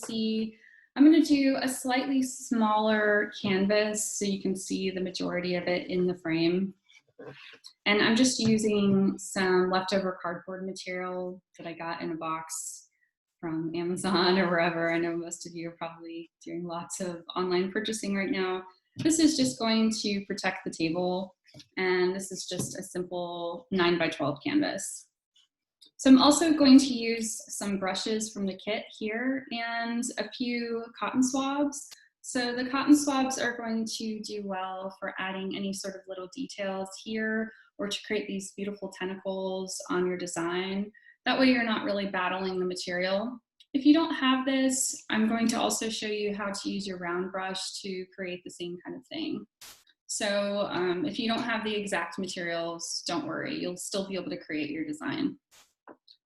see, I'm going to do a slightly smaller canvas so you can see the majority of it in the frame. And I'm just using some leftover cardboard material that I got in a box from Amazon or wherever. I know most of you are probably doing lots of online purchasing right now. This is just going to protect the table, and this is just a simple 9 by 12 canvas. So I'm also going to use some brushes from the kit here and a few cotton swabs. So the cotton swabs are going to do well for adding any sort of little details here or to create these beautiful tentacles on your design. That way you're not really battling the material. If you don't have this, I'm going to also show you how to use your round brush to create the same kind of thing. So if you don't have the exact materials, don't worry, you'll still be able to create your design.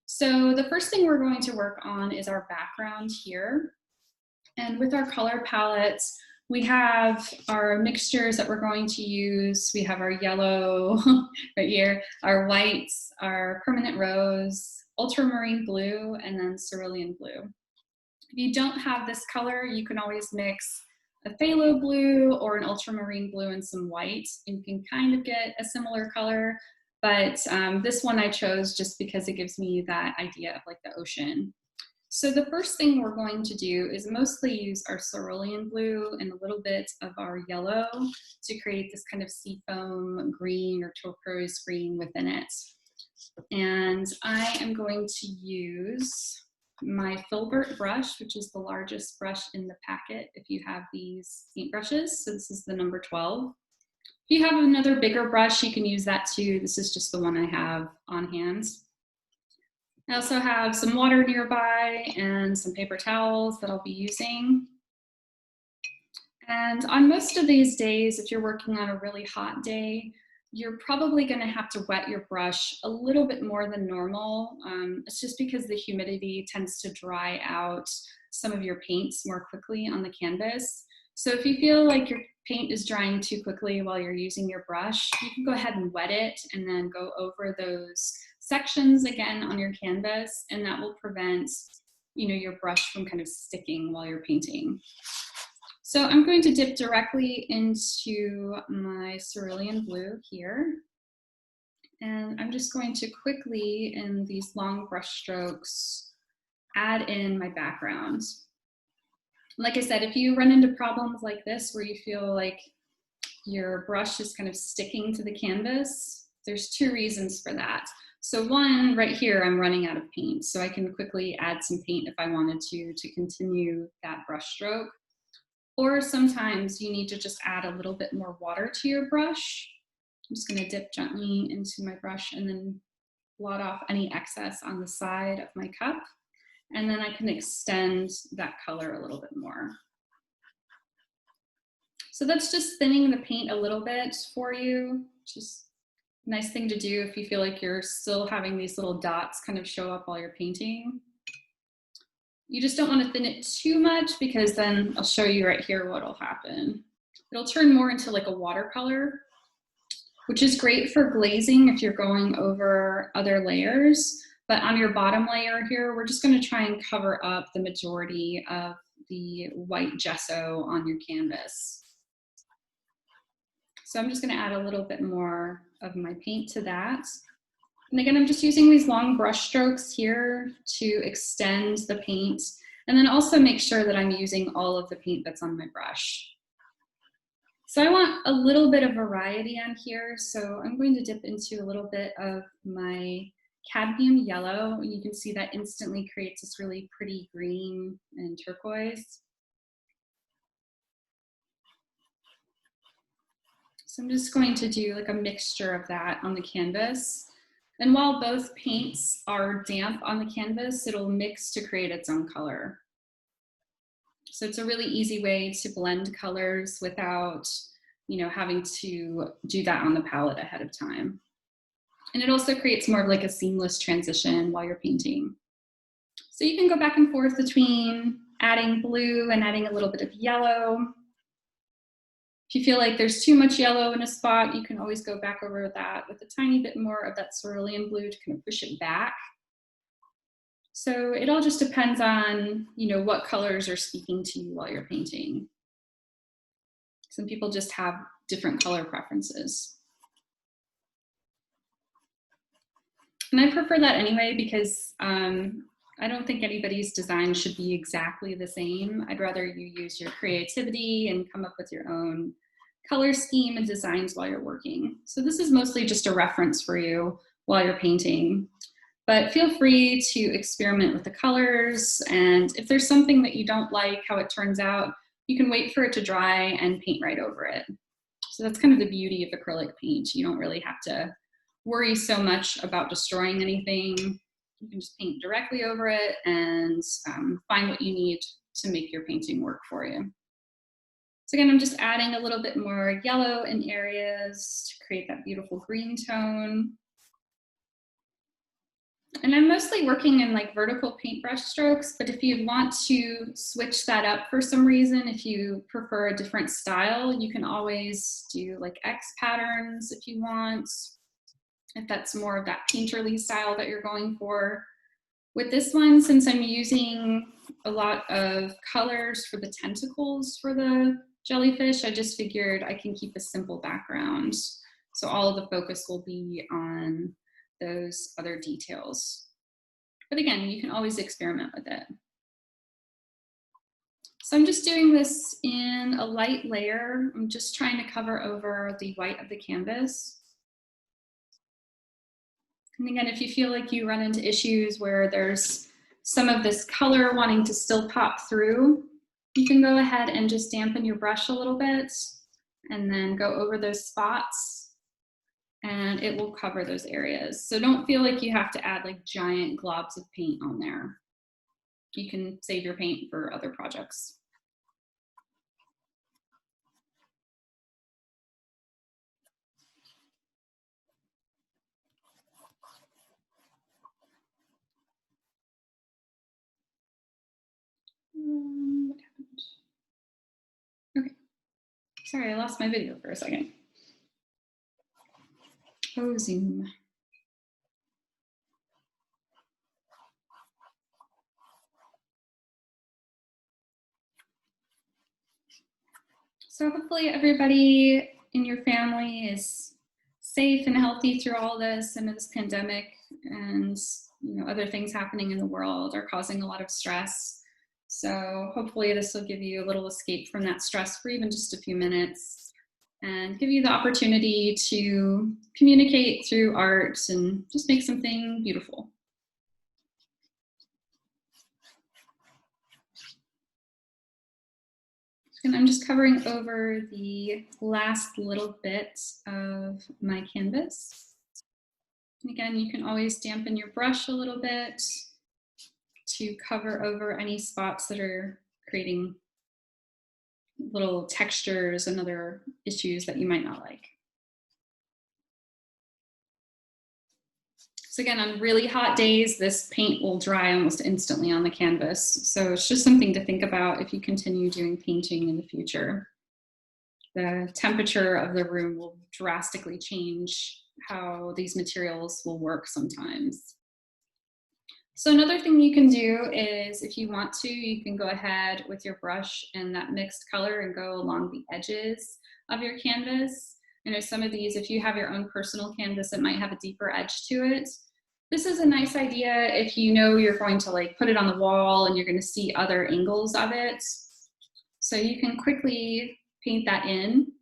So the first thing we're going to work on is our background here. And with our color palettes, we have our mixtures that we're going to use. We have our yellow right here, our whites, our permanent rose, ultramarine blue, and then cerulean blue. If you don't have this color, you can always mix a phthalo blue or an ultramarine blue and some white. You can kind of get a similar color, but this one I chose just because it gives me that idea of like the ocean. So the first thing we're going to do is mostly use our cerulean blue and a little bit of our yellow to create this kind of seafoam green or turquoise green within it. And I am going to use my filbert brush, which is the largest brush in the packet if you have these paintbrushes. So this is the number 12. If you have another bigger brush, you can use that too. This is just the one I have on hand. I also have some water nearby and some paper towels that I'll be using. And on most of these days, if you're working on a really hot day, you're probably going to have to wet your brush a little bit more than normal. It's just because the humidity tends to dry out some of your paints more quickly on the canvas. So if you feel like your paint is drying too quickly while you're using your brush, you can go ahead and wet it and then go over those sections again on your canvas, and that will prevent, your brush from kind of sticking while you're painting. So I'm going to dip directly into my cerulean blue here. And I'm just going to quickly, in these long brush strokes, add in my background. Like I said, if you run into problems like this where you feel like your brush is kind of sticking to the canvas, there's two reasons for that. So one, right here, I'm running out of paint. So I can quickly add some paint if I wanted to continue that brush stroke. Or sometimes you need to just add a little bit more water to your brush. I'm just going to dip gently into my brush and then blot off any excess on the side of my cup. And then I can extend that color a little bit more. So that's just thinning the paint a little bit for you. Just a nice thing to do if you feel like you're still having these little dots kind of show up while you're painting. You just don't want to thin it too much because then I'll show you right here what will happen. It'll turn more into like a watercolor, which is great for glazing if you're going over other layers. But on your bottom layer here, we're just going to try and cover up the majority of the white gesso on your canvas. So I'm just going to add a little bit more of my paint to that. And again, I'm just using these long brush strokes here to extend the paint, and then also make sure that I'm using all of the paint that's on my brush. So I want a little bit of variety on here, so I'm going to dip into a little bit of my cadmium yellow, and you can see that instantly creates this really pretty green and turquoise. So I'm just going to do like a mixture of that on the canvas. And while both paints are damp on the canvas, it'll mix to create its own color. So it's a really easy way to blend colors without, having to do that on the palette ahead of time. And it also creates more of like a seamless transition while you're painting. So you can go back and forth between adding blue and adding a little bit of yellow. If you feel like there's too much yellow in a spot, you can always go back over that with a tiny bit more of that cerulean blue to kind of push it back. So it all just depends on, what colors are speaking to you while you're painting. Some people just have different color preferences. And I prefer that anyway because I don't think anybody's design should be exactly the same. I'd rather you use your creativity and come up with your own color scheme and designs while you're working. So this is mostly just a reference for you while you're painting. But feel free to experiment with the colors, and if there's something that you don't like how it turns out, you can wait for it to dry and paint right over it. So that's kind of the beauty of acrylic paint. You don't really have to worry so much about destroying anything. You can just paint directly over it and find what you need to make your painting work for you. So again, I'm just adding a little bit more yellow in areas to create that beautiful green tone. And I'm mostly working in like vertical paintbrush strokes, but if you want to switch that up for some reason, if you prefer a different style, you can always do like X patterns if you want, if that's more of that painterly style that you're going for. With this one, since I'm using a lot of colors for the tentacles for the jellyfish, I just figured I can keep a simple background. So all of the focus will be on those other details. But again, you can always experiment with it. So I'm just doing this in a light layer. I'm just trying to cover over the white of the canvas. And again, if you feel like you run into issues where there's some of this color wanting to still pop through, you can go ahead and just dampen your brush a little bit and then go over those spots, and it will cover those areas. So don't feel like you have to add like giant globs of paint on there. You can save your paint for other projects. What happened? Okay, sorry, I lost my video for a second. Oh, Zoom. So hopefully everybody in your family is safe and healthy through all this and this pandemic, and other things happening in the world are causing a lot of stress. So hopefully this will give you a little escape from that stress for even just a few minutes and give you the opportunity to communicate through art and just make something beautiful. And I'm just covering over the last little bit of my canvas. And again, you can always dampen your brush a little bit to cover over any spots that are creating little textures and other issues that you might not like. So again, on really hot days, this paint will dry almost instantly on the canvas. So it's just something to think about if you continue doing painting in the future. The temperature of the room will drastically change how these materials will work sometimes. So another thing you can do is, if you want to, you can go ahead with your brush and that mixed color and go along the edges of your canvas. I know some of these, if you have your own personal canvas, it might have a deeper edge to it. This is a nice idea if you know you're going to like put it on the wall and you're going to see other angles of it. So you can quickly paint that in.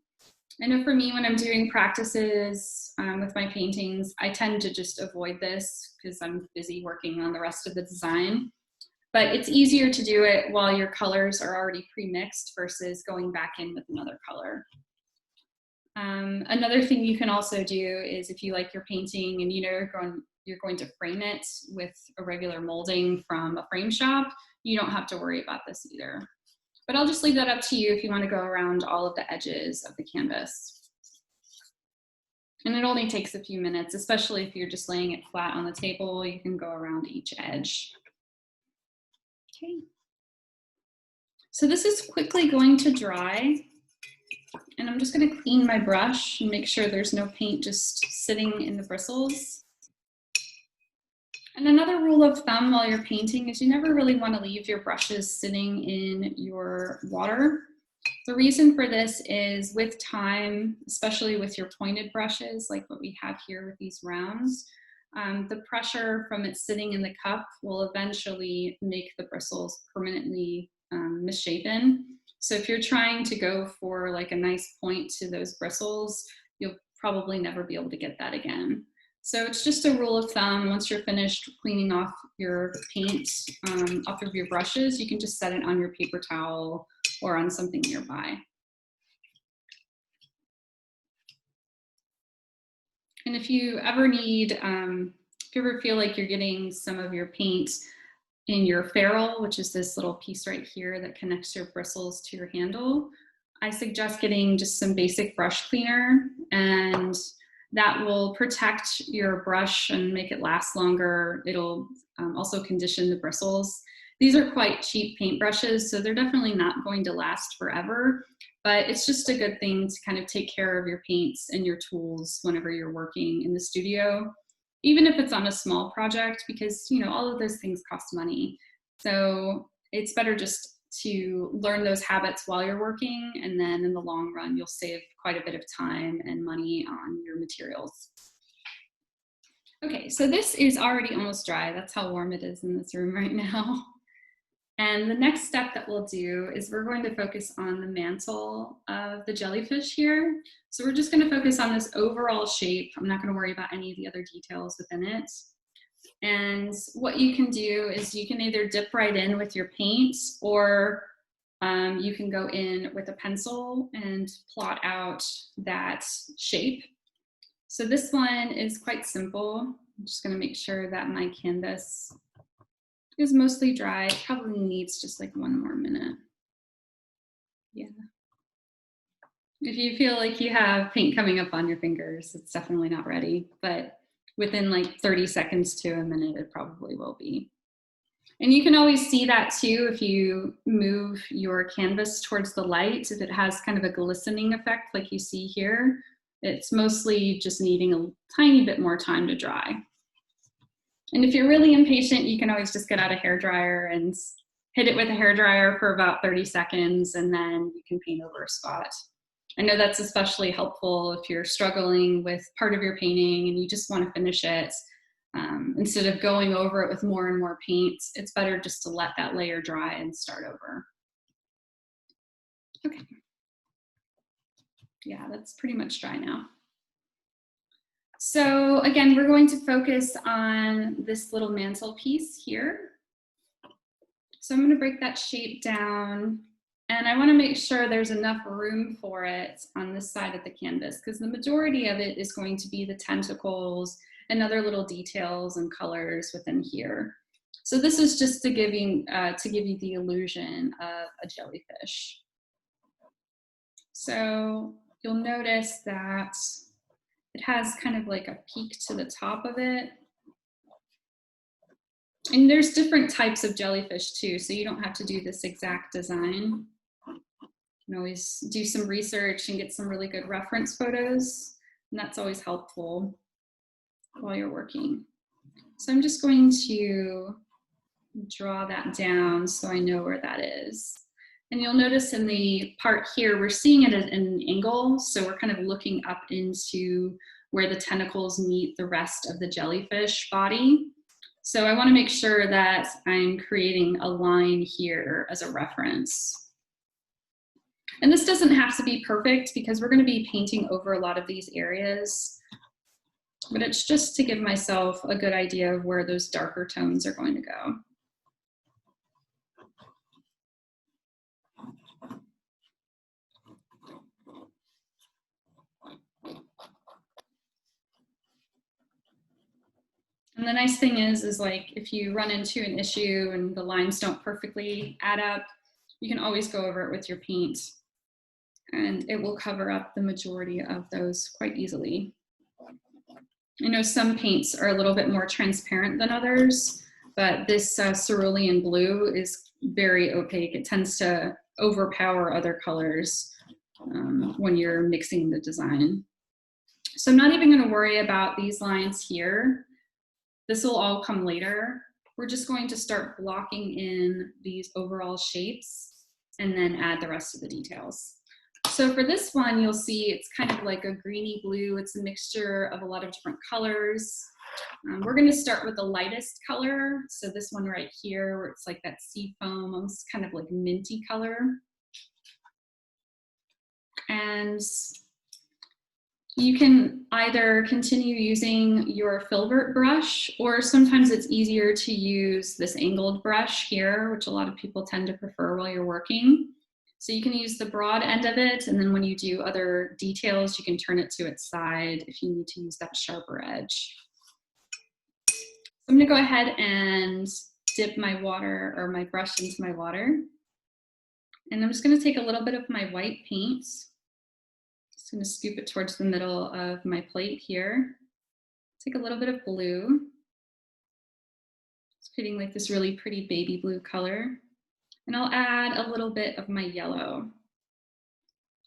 I know for me, when I'm doing practices with my paintings, I tend to just avoid this because I'm busy working on the rest of the design. But it's easier to do it while your colors are already pre-mixed versus going back in with another color. Another thing you can also do is, if you like your painting and you're going to frame it with a regular molding from a frame shop, you don't have to worry about this either. But I'll just leave that up to you if you want to go around all of the edges of the canvas. And it only takes a few minutes, especially if you're just laying it flat on the table. You can go around each edge. Okay. So this is quickly going to dry. And I'm just going to clean my brush and make sure there's no paint just sitting in the bristles. And another rule of thumb while you're painting is you never really want to leave your brushes sitting in your water. The reason for this is with time, especially with your pointed brushes, like what we have here with these rounds, the pressure from it sitting in the cup will eventually make the bristles permanently misshapen. So if you're trying to go for like a nice point to those bristles, you'll probably never be able to get that again. So it's just a rule of thumb. Once you're finished cleaning off your paint off of your brushes, you can just set it on your paper towel or on something nearby. And if you ever need, if you ever feel like you're getting some of your paint in your ferrule, which is this little piece right here that connects your bristles to your handle, I suggest getting just some basic brush cleaner, and that will protect your brush and make it last longer. It'll also condition the bristles. These are quite cheap paint brushes, so they're definitely not going to last forever, but it's just a good thing to kind of take care of your paints and your tools whenever you're working in the studio, even if it's on a small project, because all of those things cost money. So it's better just to learn those habits while you're working, and then in the long run, you'll save quite a bit of time and money on your materials. Okay, so this is already almost dry. That's how warm it is in this room right now. And the next step that we'll do is we're going to focus on the mantle of the jellyfish here. So we're just going to focus on this overall shape. I'm not going to worry about any of the other details within it. And what you can do is you can either dip right in with your paint, or you can go in with a pencil and plot out that shape. So this one is quite simple. I'm just going to make sure that my canvas is mostly dry. It probably needs just like one more minute. Yeah. If you feel like you have paint coming up on your fingers, it's definitely not ready, but within like 30 seconds to a minute, it probably will be. And you can always see that too if you move your canvas towards the light. If it has kind of a glistening effect like you see here, it's mostly just needing a tiny bit more time to dry. And if you're really impatient, you can always just get out a hairdryer and hit it with a hairdryer for about 30 seconds, and then you can paint over a spot. I know that's especially helpful if you're struggling with part of your painting and you just want to finish it. Instead of going over it with more and more paint, it's better just to let that layer dry and start over. Okay. Yeah, that's pretty much dry now. So again, we're going to focus on this little mantle piece here. So I'm going to break that shape down, and I want to make sure there's enough room for it on this side of the canvas, because the majority of it is going to be the tentacles and other little details and colors within here. So this is just to give you the illusion of a jellyfish. So you'll notice that it has kind of like a peak to the top of it. And there's different types of jellyfish too, so you don't have to do this exact design. You can always do some research and get some really good reference photos, and that's always helpful while you're working. So I'm just going to draw that down so I know where that is. And you'll notice in the part here, we're seeing it at an angle, so we're kind of looking up into where the tentacles meet the rest of the jellyfish body. So I want to make sure that I'm creating a line here as a reference. And this doesn't have to be perfect because we're going to be painting over a lot of these areas, but it's just to give myself a good idea of where those darker tones are going to go. And the nice thing is like if you run into an issue and the lines don't perfectly add up, you can always go over it with your paint and it will cover up the majority of those quite easily. I know some paints are a little bit more transparent than others, but this cerulean blue is very opaque. It tends to overpower other colors when you're mixing the design. So I'm not even going to worry about these lines here. This will all come later. We're just going to start blocking in these overall shapes and then add the rest of the details. So for this one, you'll see it's kind of like a greeny blue. It's a mixture of a lot of different colors. We're going to start with the lightest color. So this one right here, where it's like that sea foam, almost kind of like minty color. And you can either continue using your filbert brush, or sometimes it's easier to use this angled brush here, which a lot of people tend to prefer while you're working. So you can use the broad end of it, and then when you do other details, you can turn it to its side if you need to use that sharper edge. I'm gonna go ahead and dip my water, or my brush, into my water. And I'm just gonna take a little bit of my white paint. Just gonna scoop it towards the middle of my plate here. Take a little bit of blue. It's creating like this really pretty baby blue color. And I'll add a little bit of my yellow.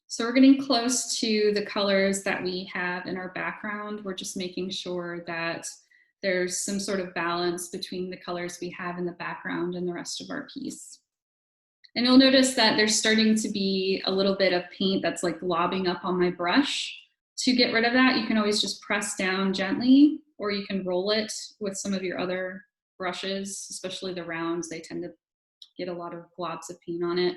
So we're getting close to the colors that we have in our background. We're just making sure that there's some sort of balance between the colors we have in the background and the rest of our piece. And you'll notice that there's starting to be a little bit of paint that's like lobbing up on my brush. To get rid of that, you can always just press down gently, or you can roll it with some of your other brushes, especially the rounds. They tend to get a lot of globs of paint on it.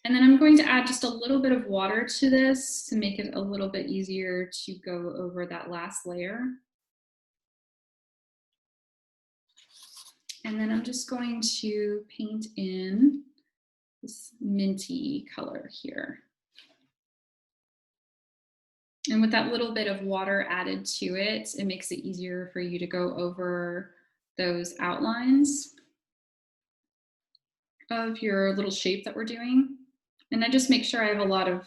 And then I'm going to add just a little bit of water to this to make it a little bit easier to go over that last layer. And then I'm just going to paint in this minty color here. And with that little bit of water added to it, it makes it easier for you to go over those outlines of your little shape that we're doing. And I just make sure I have a lot of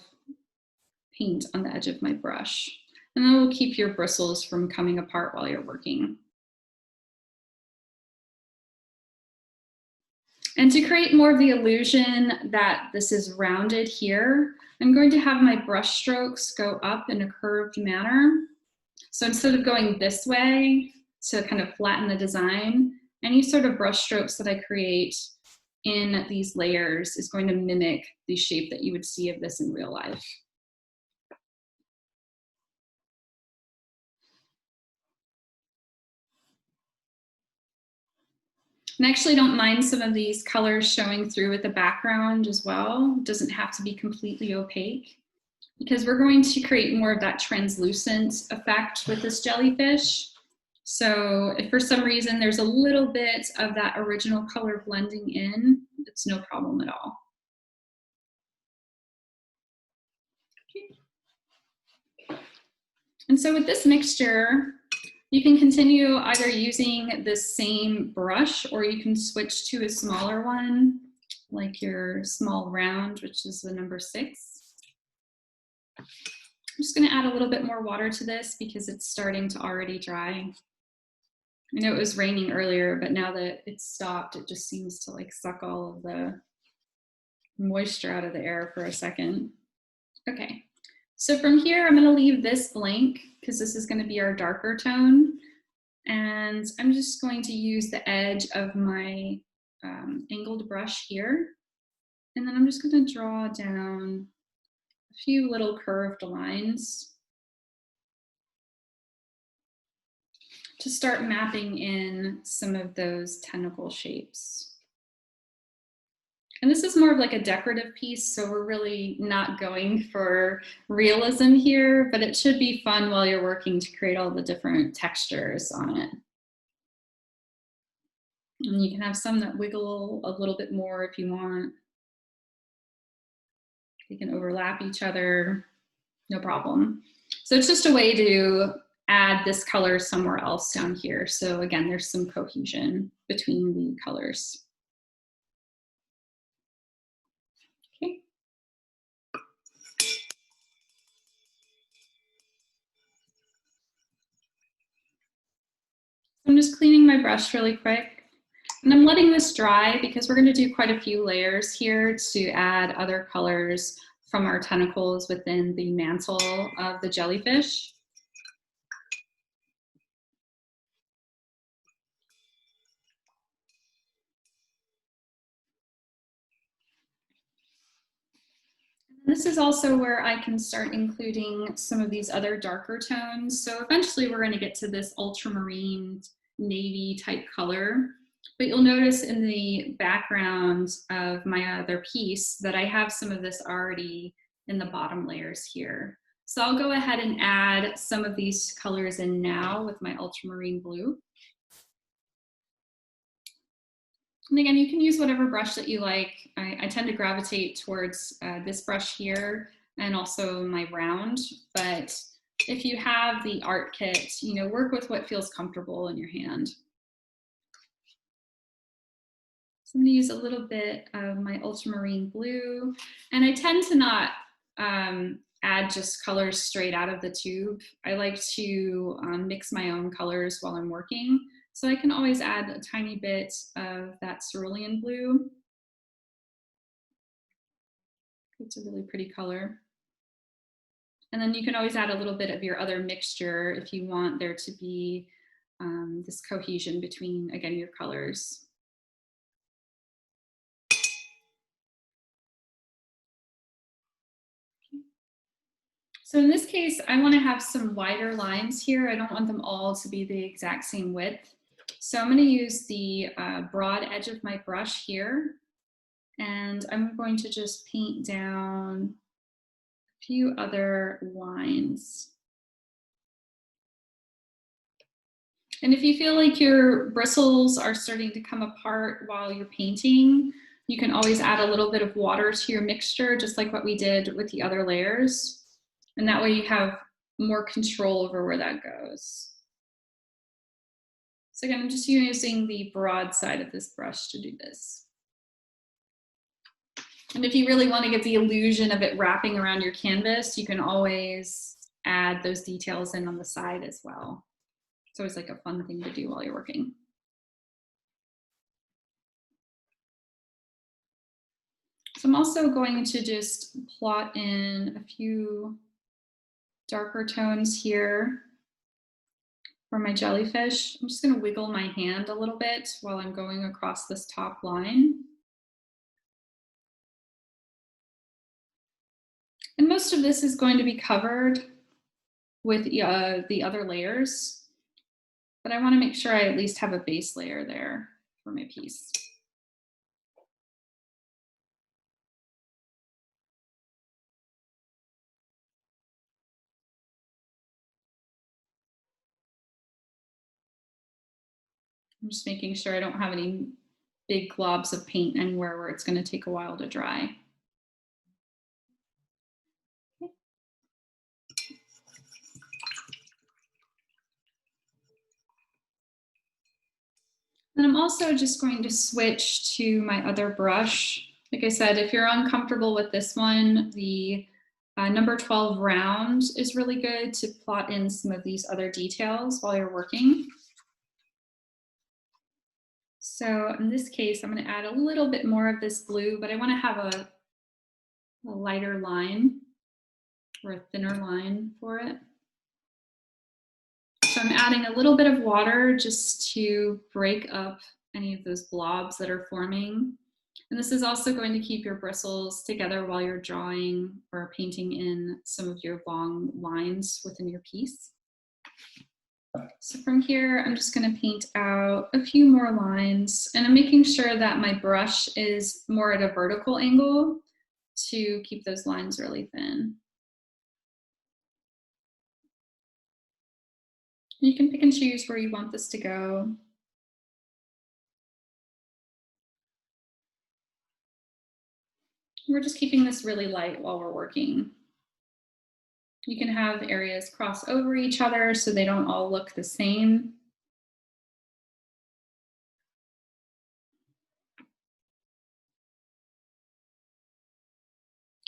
paint on the edge of my brush. And that will keep your bristles from coming apart while you're working. And to create more of the illusion that this is rounded here, I'm going to have my brush strokes go up in a curved manner. So instead of going this way to kind of flatten the design, any sort of brush strokes that I create in these layers is going to mimic the shape that you would see of this in real life. And I actually don't mind some of these colors showing through with the background as well. It doesn't have to be completely opaque, because we're going to create more of that translucent effect with this jellyfish. So if for some reason there's a little bit of that original color blending in, it's no problem at all. Okay. And so with this mixture, you can continue either using the same brush, or you can switch to a smaller one, like your small round, which is the number 6. I'm just going to add a little bit more water to this because it's starting to already dry. I know it was raining earlier, but now that it's stopped, it just seems to like suck all of the moisture out of the air for a second. Okay, so from here, I'm going to leave this blank because this is going to be our darker tone. And I'm just going to use the edge of my angled brush here. And then I'm just going to draw down a few little curved lines to start mapping in some of those tentacle shapes. And this is more of like a decorative piece, so we're really not going for realism here, but it should be fun while you're working to create all the different textures on it. And you can have some that wiggle a little bit more if you want. They can overlap each other, no problem. So it's just a way to add this color somewhere else down here. So again, there's some cohesion between the colors. Okay. I'm just cleaning my brush really quick. And I'm letting this dry because we're going to do quite a few layers here to add other colors from our tentacles within the mantle of the jellyfish. And this is also where I can start including some of these other darker tones. So eventually we're going to get to this ultramarine navy type color. But you'll notice in the background of my other piece that I have some of this already in the bottom layers here. So I'll go ahead and add some of these colors in now with my ultramarine blue. And again, you can use whatever brush that you like. I tend to gravitate towards this brush here and also my round, but if you have the art kit, you know, work with what feels comfortable in your hand. So I'm gonna use a little bit of my ultramarine blue, and I tend to not add just colors straight out of the tube. I like to mix my own colors while I'm working. So I can always add a tiny bit of that cerulean blue. It's a really pretty color. And then you can always add a little bit of your other mixture if you want there to be this cohesion between, again, your colors. So in this case, I want to have some wider lines here. I don't want them all to be the exact same width. So I'm going to use the broad edge of my brush here, and I'm going to just paint down a few other lines. And if you feel like your bristles are starting to come apart while you're painting, you can always add a little bit of water to your mixture, just like what we did with the other layers. And that way you have more control over where that goes. So again, I'm just using the broad side of this brush to do this. And if you really want to get the illusion of it wrapping around your canvas, you can always add those details in on the side as well. It's always like a fun thing to do while you're working. So I'm also going to just plot in a few darker tones here for my jellyfish. I'm just going to wiggle my hand a little bit while I'm going across this top line. And most of this is going to be covered with the other layers, but I want to make sure I at least have a base layer there for my piece. I'm just making sure I don't have any big globs of paint anywhere where it's going to take a while to dry. Then I'm also just going to switch to my other brush. Like I said, if you're uncomfortable with this one, the number 12 round is really good to plot in some of these other details while you're working. So in this case, I'm going to add a little bit more of this blue, but I want to have a lighter line or a thinner line for it. So I'm adding a little bit of water just to break up any of those blobs that are forming. And this is also going to keep your bristles together while you're drawing or painting in some of your long lines within your piece. So from here, I'm just going to paint out a few more lines, and I'm making sure that my brush is more at a vertical angle to keep those lines really thin. You can pick and choose where you want this to go. We're just keeping this really light while we're working. You can have areas cross over each other so they don't all look the same.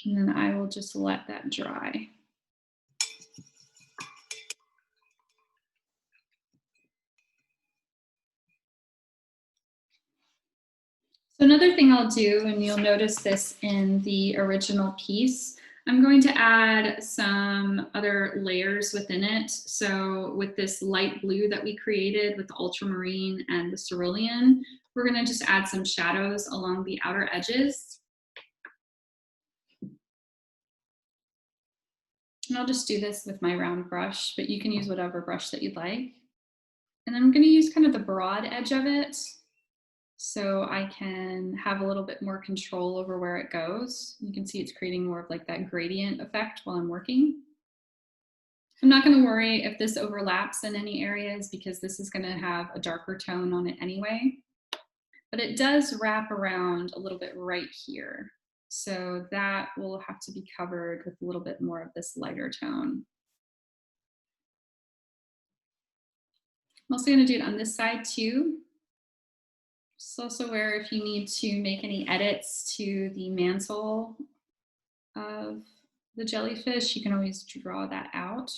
And then I will just let that dry. So another thing I'll do, and you'll notice this in the original piece, I'm going to add some other layers within it. So with this light blue that we created with the ultramarine and the cerulean, we're going to just add some shadows along the outer edges. And I'll just do this with my round brush, but you can use whatever brush that you'd like. And I'm going to use kind of the broad edge of it so I can have a little bit more control over where it goes. You can see it's creating more of like that gradient effect while I'm working. I'm not going to worry if this overlaps in any areas because this is going to have a darker tone on it anyway. But it does wrap around a little bit right here. So that will have to be covered with a little bit more of this lighter tone. I'm also going to do it on this side too. Just also where if you need to make any edits to the mantle of the jellyfish, you can always draw that out.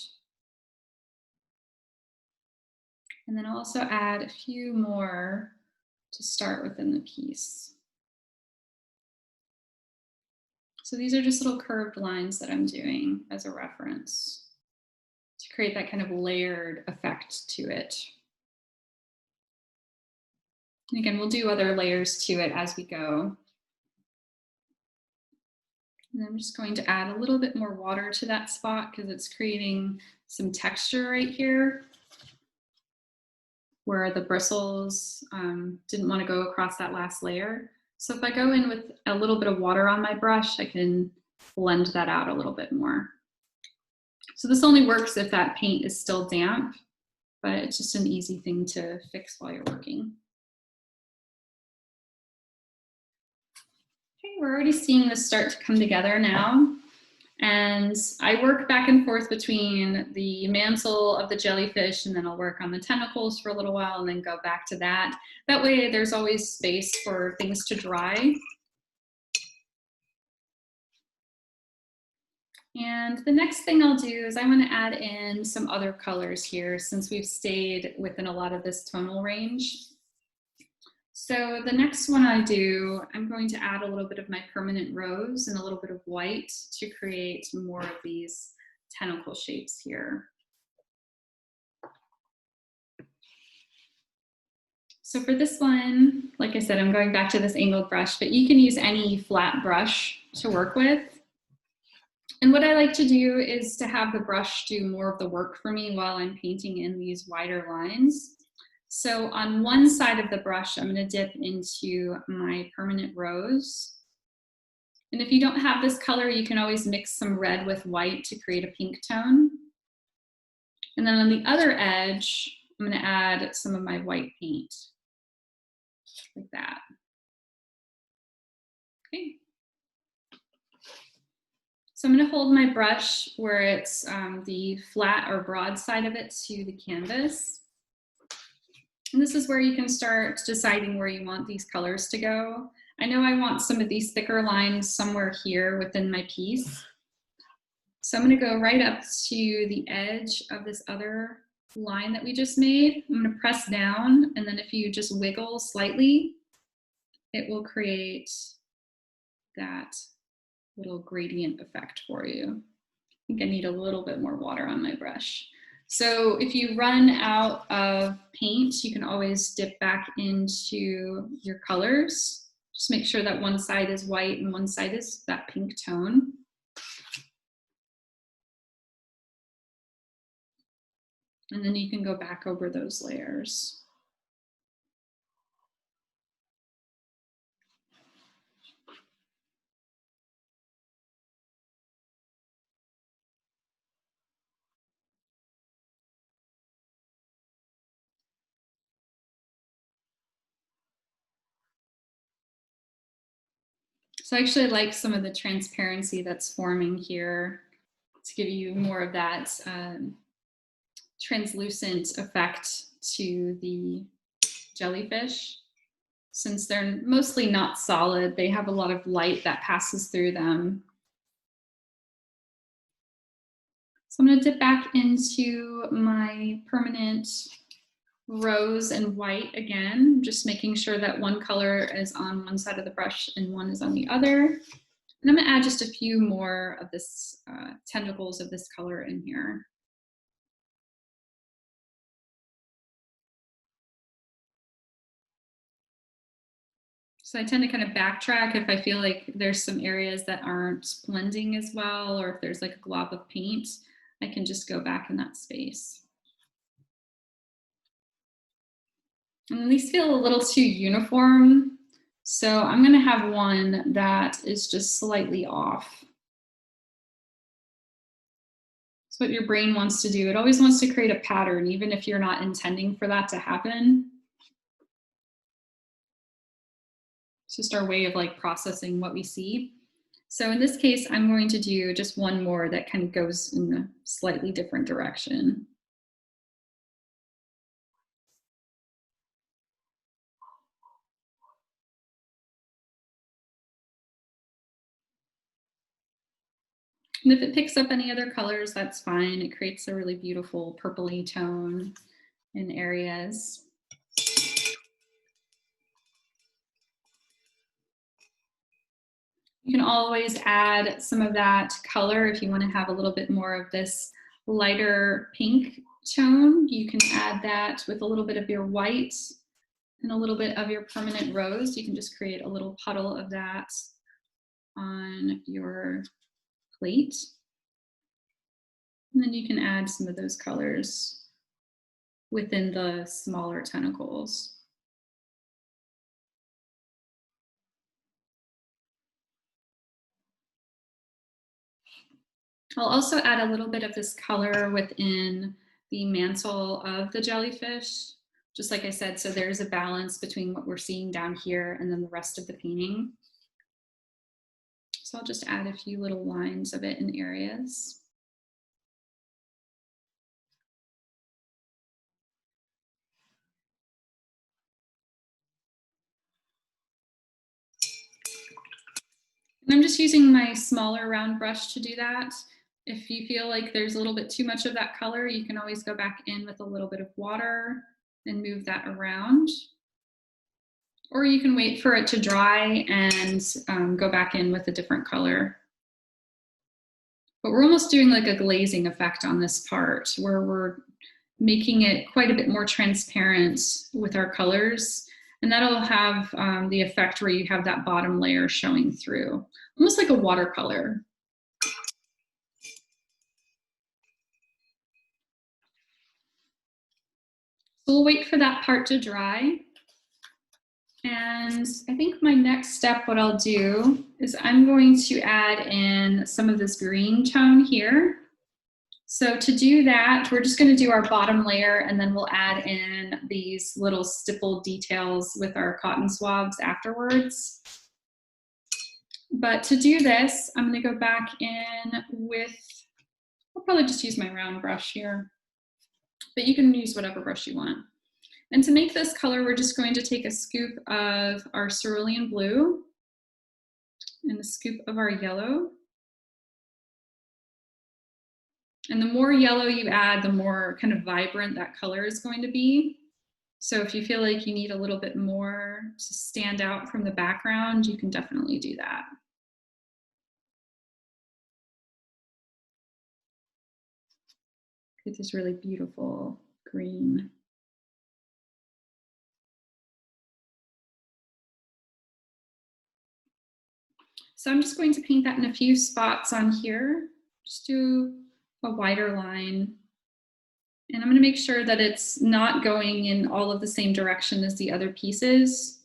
And then I'll also add a few more to start within the piece. So these are just little curved lines that I'm doing as a reference to create that kind of layered effect to it. And again, we'll do other layers to it as we go. And I'm just going to add a little bit more water to that spot because it's creating some texture right here where the bristles didn't want to go across that last layer. So if I go in with a little bit of water on my brush, I can blend that out a little bit more. So this only works if that paint is still damp, but it's just an easy thing to fix while you're working. Okay, we're already seeing this start to come together now. And I work back and forth between the mantle of the jellyfish, and then I'll work on the tentacles for a little while and then go back to that. That way there's always space for things to dry. And the next thing I'll do is I want to add in some other colors here since we've stayed within a lot of this tonal range. So the next one I do, I'm going to add a little bit of my permanent rose and a little bit of white to create more of these tentacle shapes here. So for this one, like I said, I'm going back to this angled brush, but you can use any flat brush to work with. And what I like to do is to have the brush do more of the work for me while I'm painting in these wider lines. So on one side of the brush, I'm going to dip into my permanent rose. And if you don't have this color, you can always mix some red with white to create a pink tone. And then on the other edge, I'm going to add some of my white paint, like that. Okay. So I'm going to hold my brush where it's the flat or broad side of it to the canvas. And this is where you can start deciding where you want these colors to go. I know I want some of these thicker lines somewhere here within my piece. So I'm going to go right up to the edge of this other line that we just made. I'm going to press down, and then if you just wiggle slightly, it will create that little gradient effect for you. I think I need a little bit more water on my brush. So if you run out of paint, you can always dip back into your colors. Just make sure that one side is white and one side is that pink tone. And then you can go back over those layers. So I actually like some of the transparency that's forming here to give you more of that translucent effect to the jellyfish. Since they're mostly not solid, they have a lot of light that passes through them. So I'm going to dip back into my permanent rose and white again, just making sure that one color is on one side of the brush and one is on the other. And I'm going to add just a few more of this tentacles of this color in here. So I tend to kind of backtrack if I feel like there's some areas that aren't blending as well, or if there's like a glob of paint, I can just go back in that space. And these feel a little too uniform. So I'm gonna have one that is just slightly off. It's what your brain wants to do. It always wants to create a pattern, even if you're not intending for that to happen. It's just our way of like processing what we see. So in this case, I'm going to do just one more that kind of goes in a slightly different direction. And if it picks up any other colors, that's fine. It creates a really beautiful purpley tone in areas. You can always add some of that color if you want to have a little bit more of this lighter pink tone. You can add that with a little bit of your white and a little bit of your permanent rose. You can just create a little puddle of that on your plate. And then you can add some of those colors within the smaller tentacles. I'll also add a little bit of this color within the mantle of the jellyfish. Just like I said, so there's a balance between what we're seeing down here and then the rest of the painting. So I'll just add a few little lines of it in areas. And I'm just using my smaller round brush to do that. If you feel like there's a little bit too much of that color, you can always go back in with a little bit of water and move that around. Or you can wait for it to dry and go back in with a different color. But we're almost doing like a glazing effect on this part where we're making it quite a bit more transparent with our colors. And that'll have the effect where you have that bottom layer showing through, almost like a watercolor. So we'll wait for that part to dry. And I think my next step, what I'll do is I'm going to add in some of this green tone here. So to do that, we're just going to do our bottom layer and then we'll add in these little stippled details with our cotton swabs afterwards. But to do this, I'm going to go back in with, I'll probably just use my round brush here, but you can use whatever brush you want. And to make this color, we're just going to take a scoop of our cerulean blue and a scoop of our yellow. And the more yellow you add, the more kind of vibrant that color is going to be. So if you feel like you need a little bit more to stand out from the background, you can definitely do that. Get this really beautiful green. So I'm just going to paint that in a few spots on here. Just do a wider line. And I'm going to make sure that it's not going in all of the same direction as the other pieces.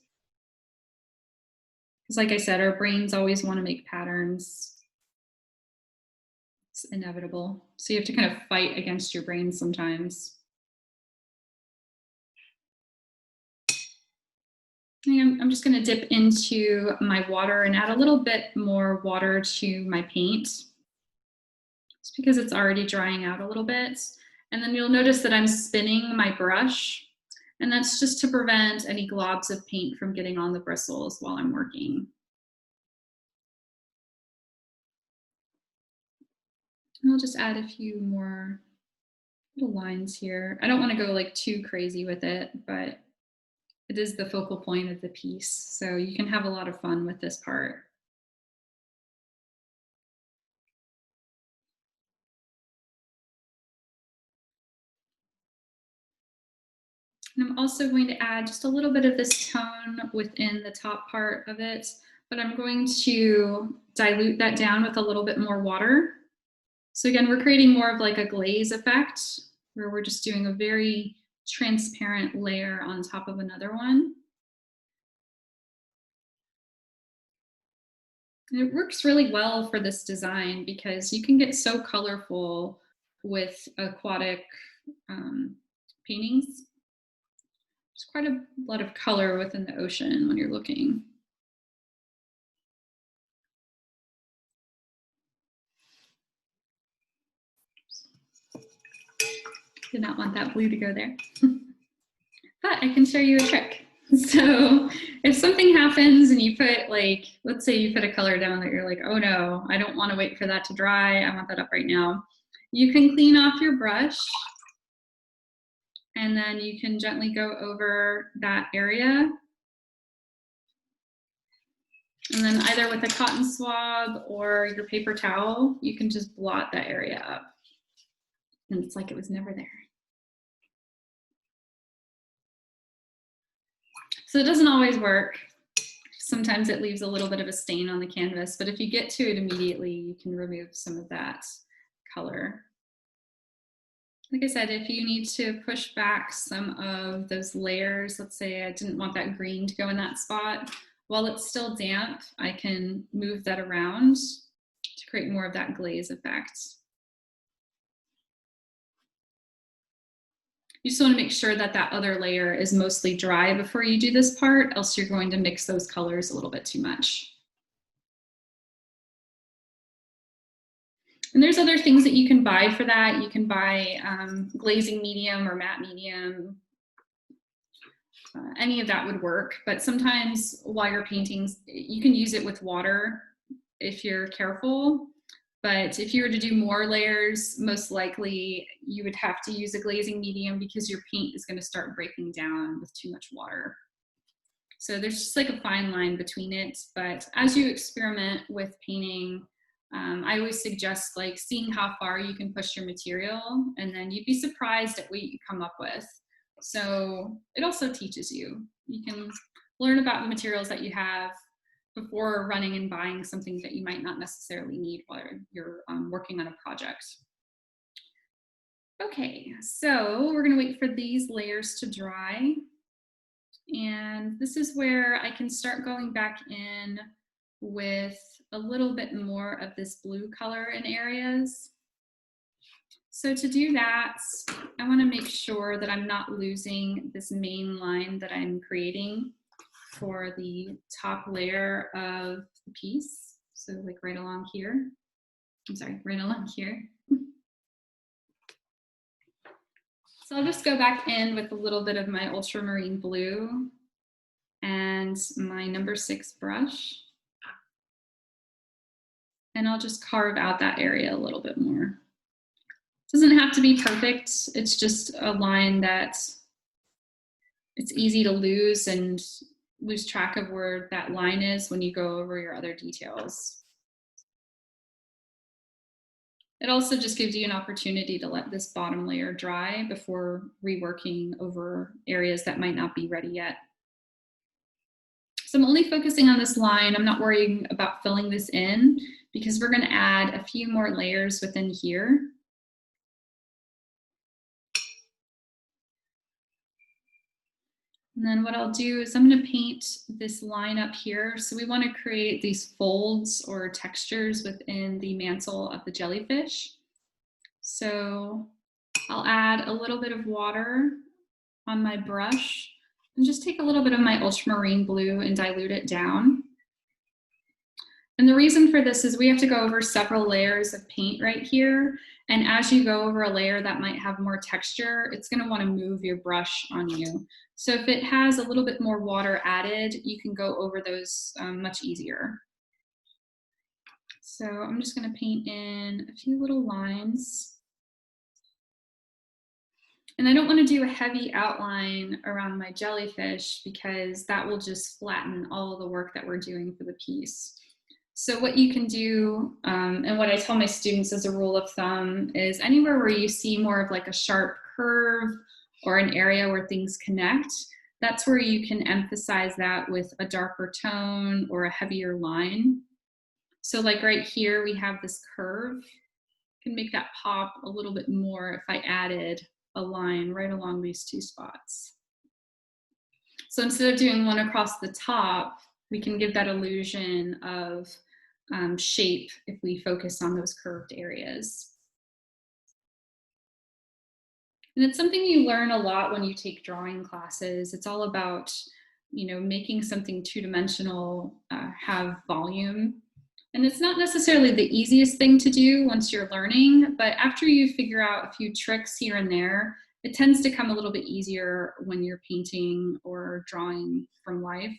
Because like I said, our brains always want to make patterns. It's inevitable. So you have to kind of fight against your brain sometimes. And I'm just going to dip into my water and add a little bit more water to my paint. Just because it's already drying out a little bit. And then you'll notice that I'm spinning my brush. And that's just to prevent any globs of paint from getting on the bristles while I'm working. And I'll just add a few more little lines here. I don't want to go like too crazy with it, but it is the focal point of the piece. So you can have a lot of fun with this part. And I'm also going to add just a little bit of this tone within the top part of it, but I'm going to dilute that down with a little bit more water. So again, we're creating more of like a glaze effect where we're just doing a very transparent layer on top of another one. And it works really well for this design because you can get so colorful with aquatic paintings. There's quite a lot of color within the ocean when you're looking. Did not want that blue to go there. But I can show you a trick. So if something happens and you put like, let's say you put a color down that you're like, oh no, I don't want to wait for that to dry. I want that up right now. You can clean off your brush and then you can gently go over that area. And then either with a cotton swab or your paper towel, you can just blot that area up. And it's like it was never there. So it doesn't always work. Sometimes it leaves a little bit of a stain on the canvas, but if you get to it immediately, you can remove some of that color. Like I said, if you need to push back some of those layers, let's say I didn't want that green to go in that spot, while it's still damp, I can move that around to create more of that glaze effect. You just want to make sure that that other layer is mostly dry before you do this part, else you're going to mix those colors a little bit too much. And there's other things that you can buy for that. You can buy glazing medium or matte medium. Any of that would work, but sometimes while you're painting, you can use it with water if you're careful. But if you were to do more layers, most likely you would have to use a glazing medium because your paint is going to start breaking down with too much water. So there's just like a fine line between it. But as you experiment with painting, I always suggest like seeing how far you can push your material, and then you'd be surprised at what you come up with. So it also teaches you. You can learn about the materials that you have before running and buying something that you might not necessarily need while you're working on a project. Okay, so we're gonna wait for these layers to dry. And this is where I can start going back in with a little bit more of this blue color in areas. So to do that, I want to make sure that I'm not losing this main line that I'm creating for the top layer of the piece. So like right along here. I'm sorry, right along here. So I'll just go back in with a little bit of my ultramarine blue and my number 6 brush. And I'll just carve out that area a little bit more. It doesn't have to be perfect. It's just a line that it's easy to lose and lose track of where that line is when you go over your other details. It also just gives you an opportunity to let this bottom layer dry before reworking over areas that might not be ready yet. So I'm only focusing on this line. I'm not worrying about filling this in because we're going to add a few more layers within here. And then what I'll do is I'm going to paint this line up here. So we want to create these folds or textures within the mantle of the jellyfish. So I'll add a little bit of water on my brush and just take a little bit of my ultramarine blue and dilute it down. And the reason for this is we have to go over several layers of paint right here. And as you go over a layer that might have more texture, it's going to want to move your brush on you. So if it has a little bit more water added, you can go over those much easier. So I'm just going to paint in a few little lines. And I don't want to do a heavy outline around my jellyfish because that will just flatten all of the work that we're doing for the piece. So what you can do, and what I tell my students as a rule of thumb, is anywhere where you see more of like a sharp curve or an area where things connect, that's where you can emphasize that with a darker tone or a heavier line. So like right here, we have this curve. Can make that pop a little bit more if I added a line right along these two spots. So instead of doing one across the top, we can give that illusion of shape if we focus on those curved areas. And it's something you learn a lot when you take drawing classes. It's all about, you know, making something two-dimensional have volume. And it's not necessarily the easiest thing to do once you're learning, but after you figure out a few tricks here and there, it tends to come a little bit easier when you're painting or drawing from life.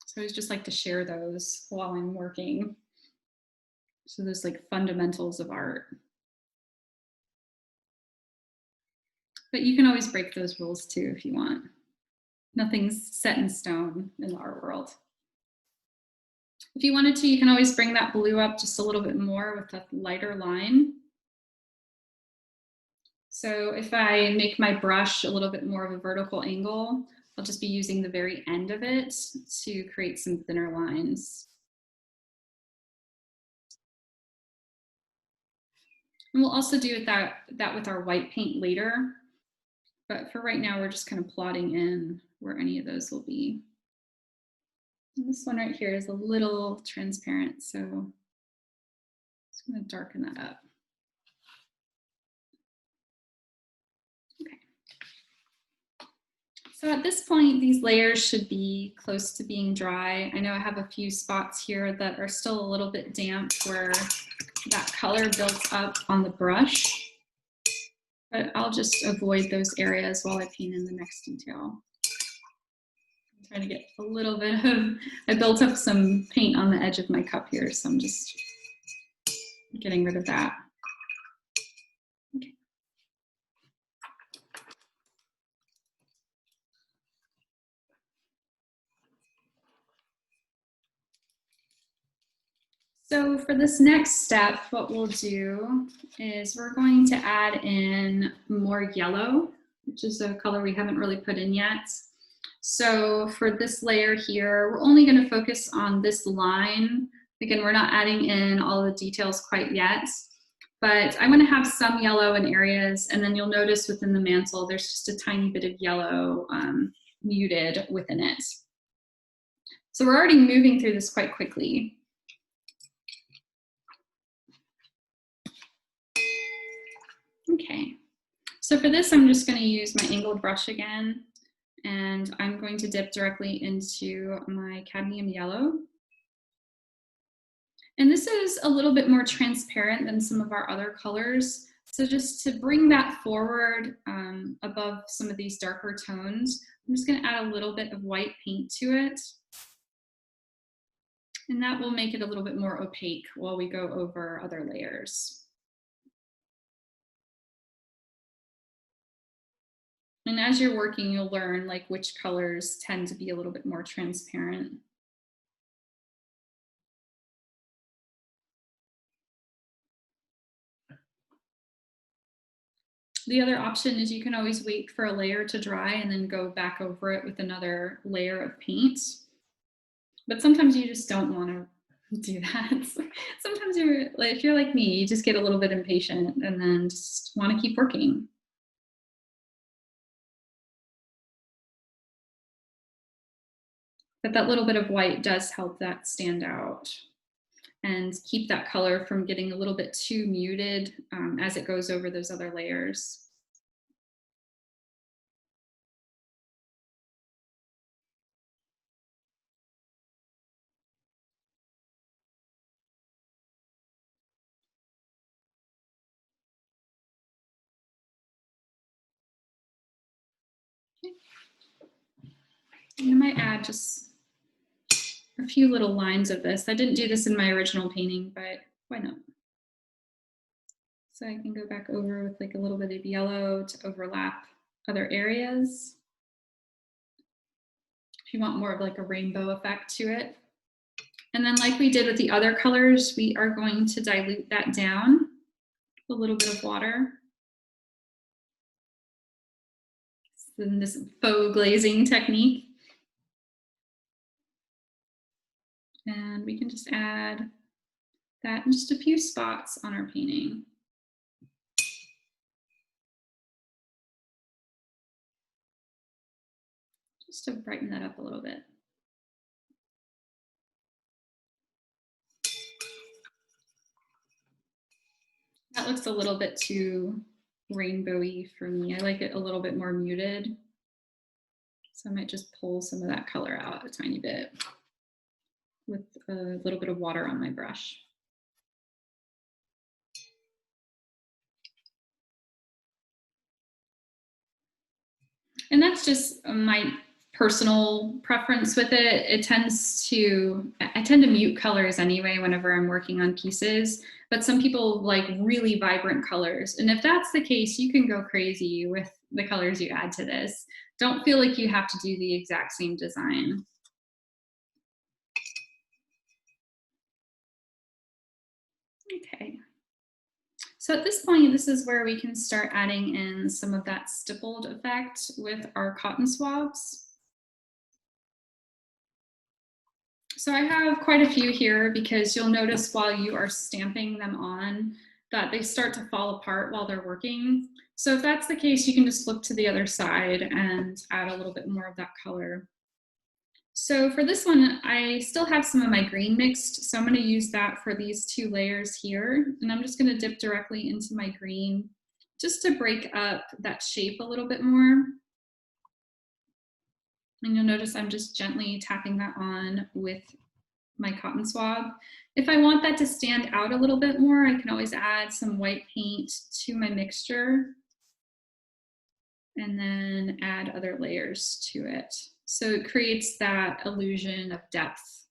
So I just like to share those while I'm working. So those like fundamentals of art. But you can always break those rules too if you want. Nothing's set in stone in the art world. If you wanted to, you can always bring that blue up just a little bit more with a lighter line. So if I make my brush a little bit more of a vertical angle, I'll just be using the very end of it to create some thinner lines. And we'll also do that with our white paint later. But for right now, we're just kind of plotting in where any of those will be. And this one right here is a little transparent, so I'm just going to darken that up. Okay. So at this point, these layers should be close to being dry. I know I have a few spots here that are still a little bit damp where that color built up on the brush, but I'll just avoid those areas while I paint in the next detail. Trying to get a little bit of, I built up some paint on the edge of my cup here, so I'm just getting rid of that. Okay. So for this next step, what we'll do is we're going to add in more yellow, which is a color we haven't really put in yet. So for this layer here, we're only going to focus on this line. Again, we're not adding in all the details quite yet, but I'm going to have some yellow in areas, and then you'll notice within the mantle, there's just a tiny bit of yellow muted within it. So we're already moving through this quite quickly. Okay, so for this, I'm just going to use my angled brush again. And I'm going to dip directly into my cadmium yellow. And this is a little bit more transparent than some of our other colors. So just to bring that forward above some of these darker tones, I'm just going to add a little bit of white paint to it. And that will make it a little bit more opaque while we go over other layers. And as you're working, you'll learn like which colors tend to be a little bit more transparent. The other option is you can always wait for a layer to dry and then go back over it with another layer of paint. But sometimes you just don't want to do that. Sometimes if you're like me, you just get a little bit impatient and then just want to keep working. But that little bit of white does help that stand out and keep that color from getting a little bit too muted as it goes over those other layers. Okay. I might add just a few little lines of this. I didn't do this in my original painting, but why not? So I can go back over with like a little bit of yellow to overlap other areas. If you want more of like a rainbow effect to it. And then like we did with the other colors, we are going to dilute that down with a little bit of water. in this faux glazing technique. And we can just add that in just a few spots on our painting. Just to brighten that up a little bit. That looks a little bit too rainbowy for me. I like it a little bit more muted. So I might just pull some of that color out a tiny bit with a little bit of water on my brush. And that's just my personal preference with it. I tend to mute colors anyway whenever I'm working on pieces, but some people like really vibrant colors. And if that's the case, you can go crazy with the colors you add to this. Don't feel like you have to do the exact same design. Okay. So at this point, this is where we can start adding in some of that stippled effect with our cotton swabs. So I have quite a few here because you'll notice while you are stamping them on that they start to fall apart while they're working. So if that's the case, you can just flip to the other side and add a little bit more of that color. So for this one, I still have some of my green mixed, so I'm going to use that for these 2 layers here. And I'm just going to dip directly into my green just to break up that shape a little bit more. And you'll notice I'm just gently tapping that on with my cotton swab. If I want that to stand out a little bit more, I can always add some white paint to my mixture and then add other layers to it. So it creates that illusion of depth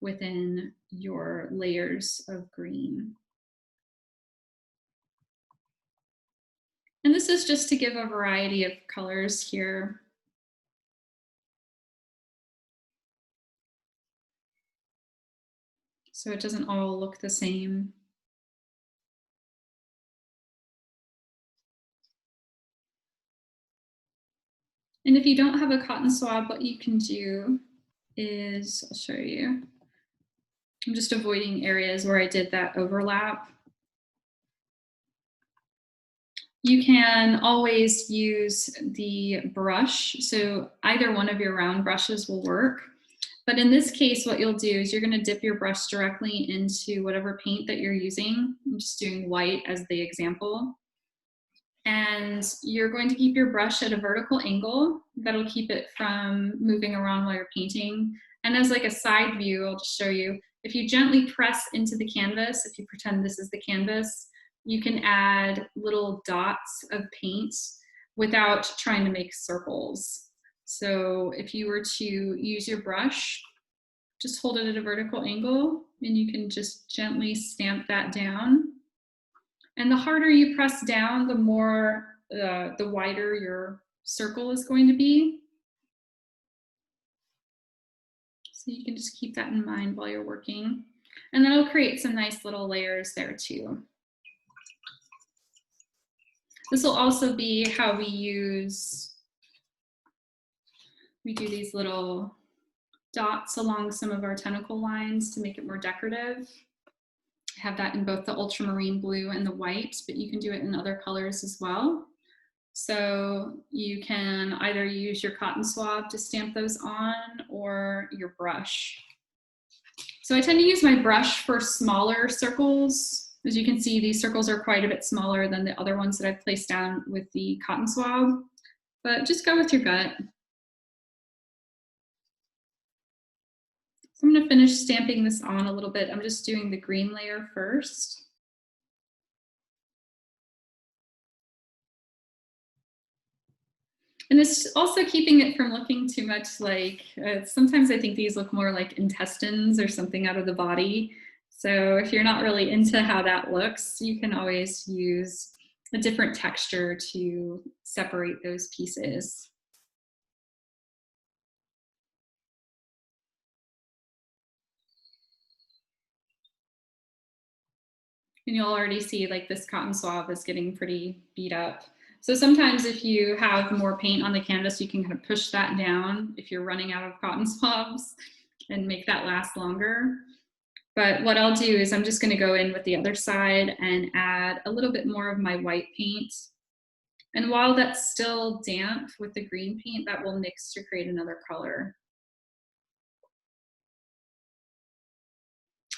within your layers of green. And this is just to give a variety of colors here. So it doesn't all look the same. And if you don't have a cotton swab, what you can do is, I'll show you. I'm just avoiding areas where I did that overlap. You can always use the brush. So either one of your round brushes will work. But in this case, what you'll do is you're going to dip your brush directly into whatever paint that you're using. I'm just doing white as the example. And you're going to keep your brush at a vertical angle. That'll keep it from moving around while you're painting. And as like a side view, I'll just show you, if you gently press into the canvas, if you pretend this is the canvas, you can add little dots of paint without trying to make circles. So if you were to use your brush, just hold it at a vertical angle and you can just gently stamp that down. And the harder you press down, the more, the wider your circle is going to be. So you can just keep that in mind while you're working. And that'll create some nice little layers there too. This will also be how we do these little dots along some of our tentacle lines to make it more decorative. I have that in both the ultramarine blue and the white, but you can do it in other colors as well. So you can either use your cotton swab to stamp those on or your brush. So I tend to use my brush for smaller circles. As you can see, these circles are quite a bit smaller than the other ones that I've placed down with the cotton swab, but just go with your gut. So I'm going to finish stamping this on a little bit. I'm just doing the green layer first. And it's also keeping it from looking too much like, sometimes I think these look more like intestines or something out of the body. So if you're not really into how that looks, you can always use a different texture to separate those pieces. And you'll already see like this cotton swab is getting pretty beat up. So sometimes if you have more paint on the canvas, you can kind of push that down if you're running out of cotton swabs and make that last longer. But what I'll do is I'm just gonna go in with the other side and add a little bit more of my white paint. And while that's still damp with the green paint, that will mix to create another color.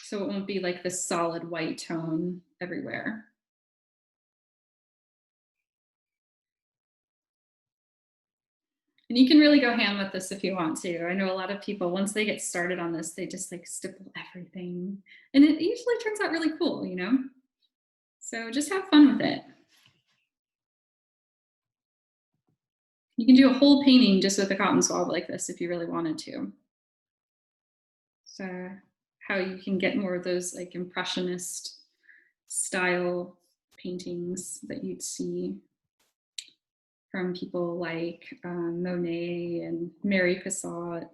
So it won't be like this solid white tone everywhere. And you can really go ham with this if you want to. I know a lot of people, once they get started on this, they just like stipple everything. And it usually turns out really cool, you know? So just have fun with it. You can do a whole painting just with a cotton swab like this if you really wanted to. So how you can get more of those like impressionist style paintings that you'd see from people like Monet and Mary Cassatt.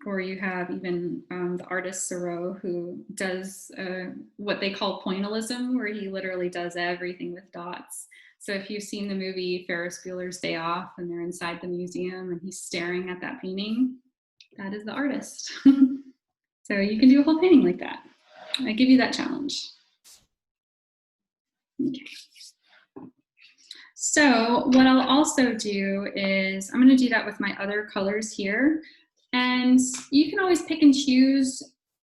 Or you have even the artist Thoreau, who does what they call pointillism, where he literally does everything with dots. So if you've seen the movie Ferris Bueller's Day Off and they're inside the museum and he's staring at that painting, that is the artist. So you can do a whole painting like that. I give you that challenge. Okay. So what I'll also do is I'm going to do that with my other colors here. And you can always pick and choose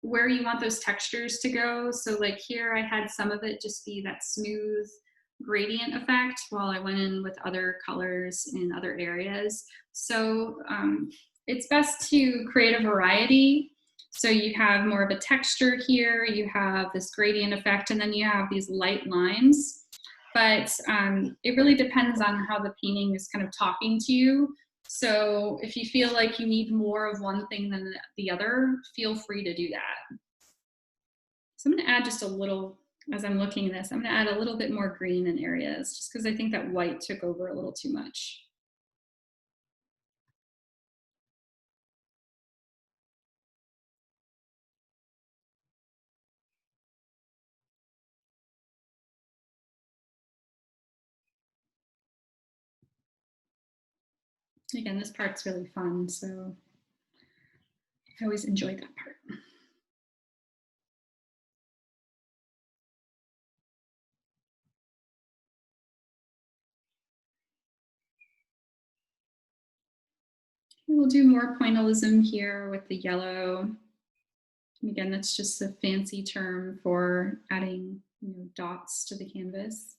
where you want those textures to go. So like here I had some of it just be that smooth gradient effect while I went in with other colors in other areas. So it's best to create a variety. So you have more of a texture here, you have this gradient effect, and then you have these light lines. But it really depends on how the painting is kind of talking to you. So if you feel like you need more of one thing than the other, feel free to do that. So I'm going to add just a little, as I'm looking at this, I'm going to add a little bit more green in areas, just because I think that white took over a little too much. Again, this part's really fun, so I always enjoy that part. We'll do more pointillism here with the yellow. And again, that's just a fancy term for adding, dots to the canvas.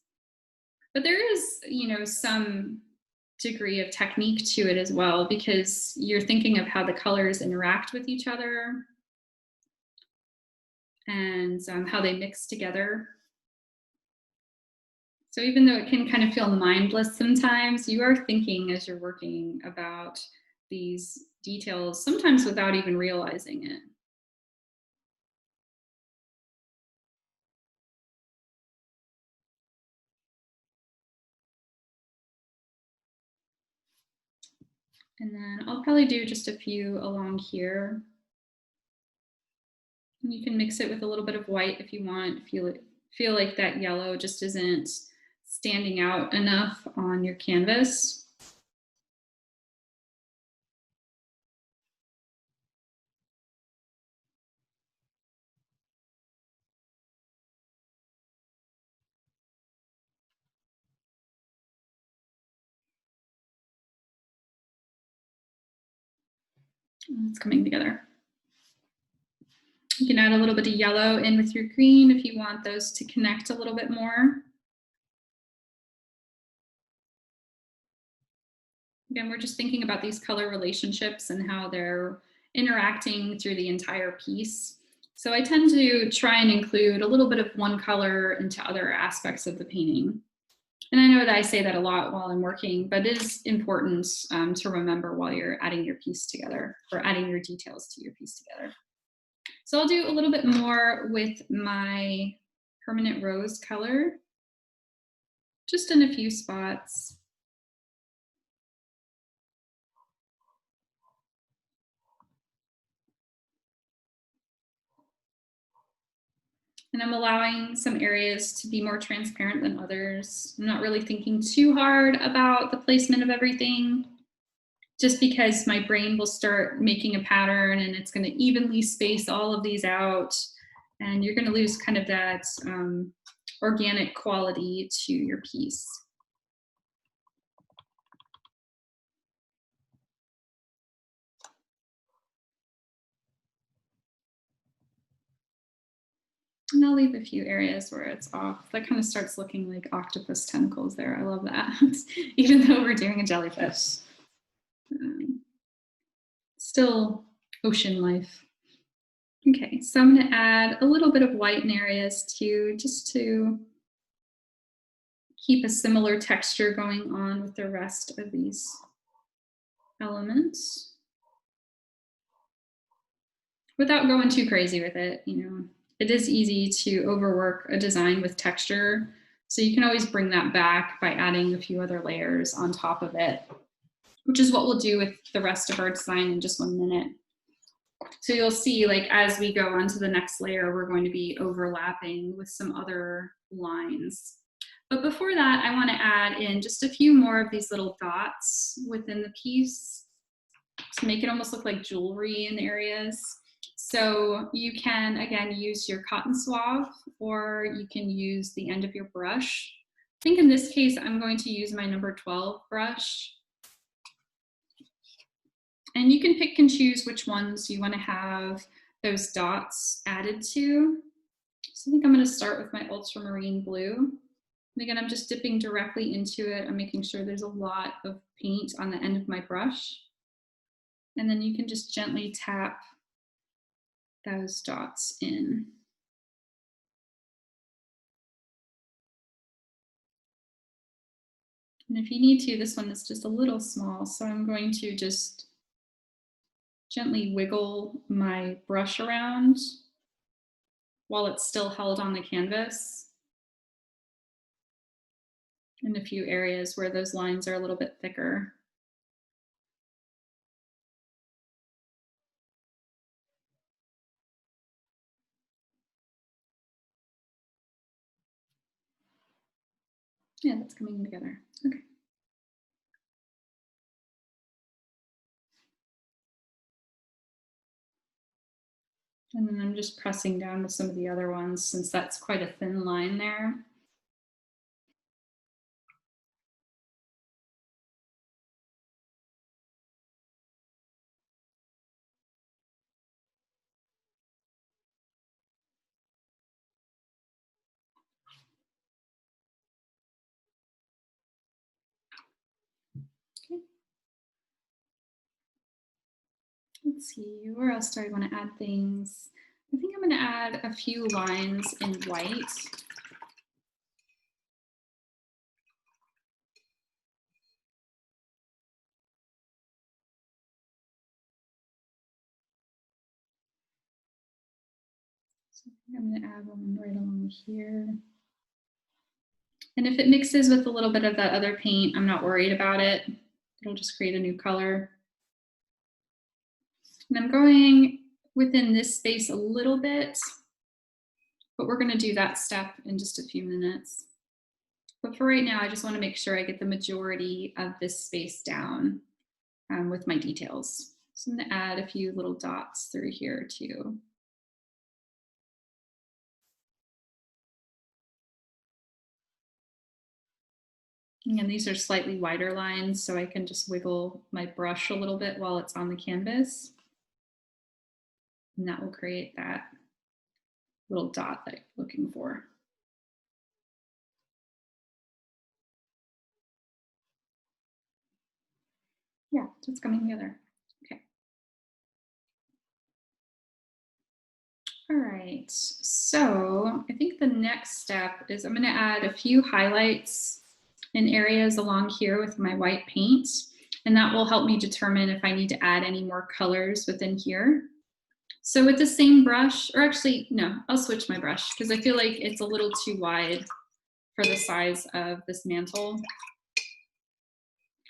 But there is, some degree of technique to it as well, because you're thinking of how the colors interact with each other and how they mix together. So even though it can kind of feel mindless sometimes, you are thinking as you're working about these details, sometimes without even realizing it. And then I'll probably do just a few along here. And you can mix it with a little bit of white if you want. Feel like that yellow just isn't standing out enough on your canvas. It's coming together. You can add a little bit of yellow in with your green if you want those to connect a little bit more. Again, we're just thinking about these color relationships and how they're interacting through the entire piece. So I tend to try and include a little bit of one color into other aspects of the painting. And I know that I say that a lot while I'm working, but it is important to remember while you're adding your piece together or adding your details to your piece together. So I'll do a little bit more with my permanent rose color, just in a few spots. And I'm allowing some areas to be more transparent than others. I'm not really thinking too hard about the placement of everything, just because my brain will start making a pattern and it's going to evenly space all of these out. And you're going to lose kind of that organic quality to your piece. And I'll leave a few areas where it's off. That kind of starts looking like octopus tentacles there. I love that. Even though we're doing a jellyfish. Still ocean life. Okay, so I'm going to add a little bit of white in areas too, just to keep a similar texture going on with the rest of these elements. Without going too crazy with it, you know. It is easy to overwork a design with texture, so you can always bring that back by adding a few other layers on top of it, which is what we'll do with the rest of our design in just 1 minute. So you'll see, like, as we go on to the next layer, we're going to be overlapping with some other lines. But before that, I want to add in just a few more of these little dots within the piece to make it almost look like jewelry in areas. So you can, again, use your cotton swab, or you can use the end of your brush. I think in this case, I'm going to use my number 12 brush. And you can pick and choose which ones you want to have those dots added to. So I think I'm going to start with my ultramarine blue. And again, I'm just dipping directly into it. I'm making sure there's a lot of paint on the end of my brush. And then you can just gently tap those dots in. And if you need to, this one is just a little small, so I'm going to just gently wiggle my brush around while it's still held on the canvas in a few areas where those lines are a little bit thicker. Yeah, that's coming together. Okay. And then I'm just pressing down with some of the other ones since that's quite a thin line there. Okay. Let's see, where else do I want to add things? I think I'm going to add a few lines in white. So I think I'm going to add one right along here. And if it mixes with a little bit of that other paint, I'm not worried about it. It'll just create a new color. And I'm going within this space a little bit, but we're going to do that step in just a few minutes. But for right now, I just want to make sure I get the majority of this space down with my details. So I'm going to add a few little dots through here too. Again, these are slightly wider lines, so I can just wiggle my brush a little bit while it's on the canvas. And that will create that little dot that I'm looking for. Yeah, so it's coming together. Okay. All right, so I think the next step is I'm going to add a few highlights in areas along here with my white paint, and that will help me determine if I need to add any more colors within here. So with the same brush, or actually, no, I'll switch my brush because I feel like it's a little too wide for the size of this mantle.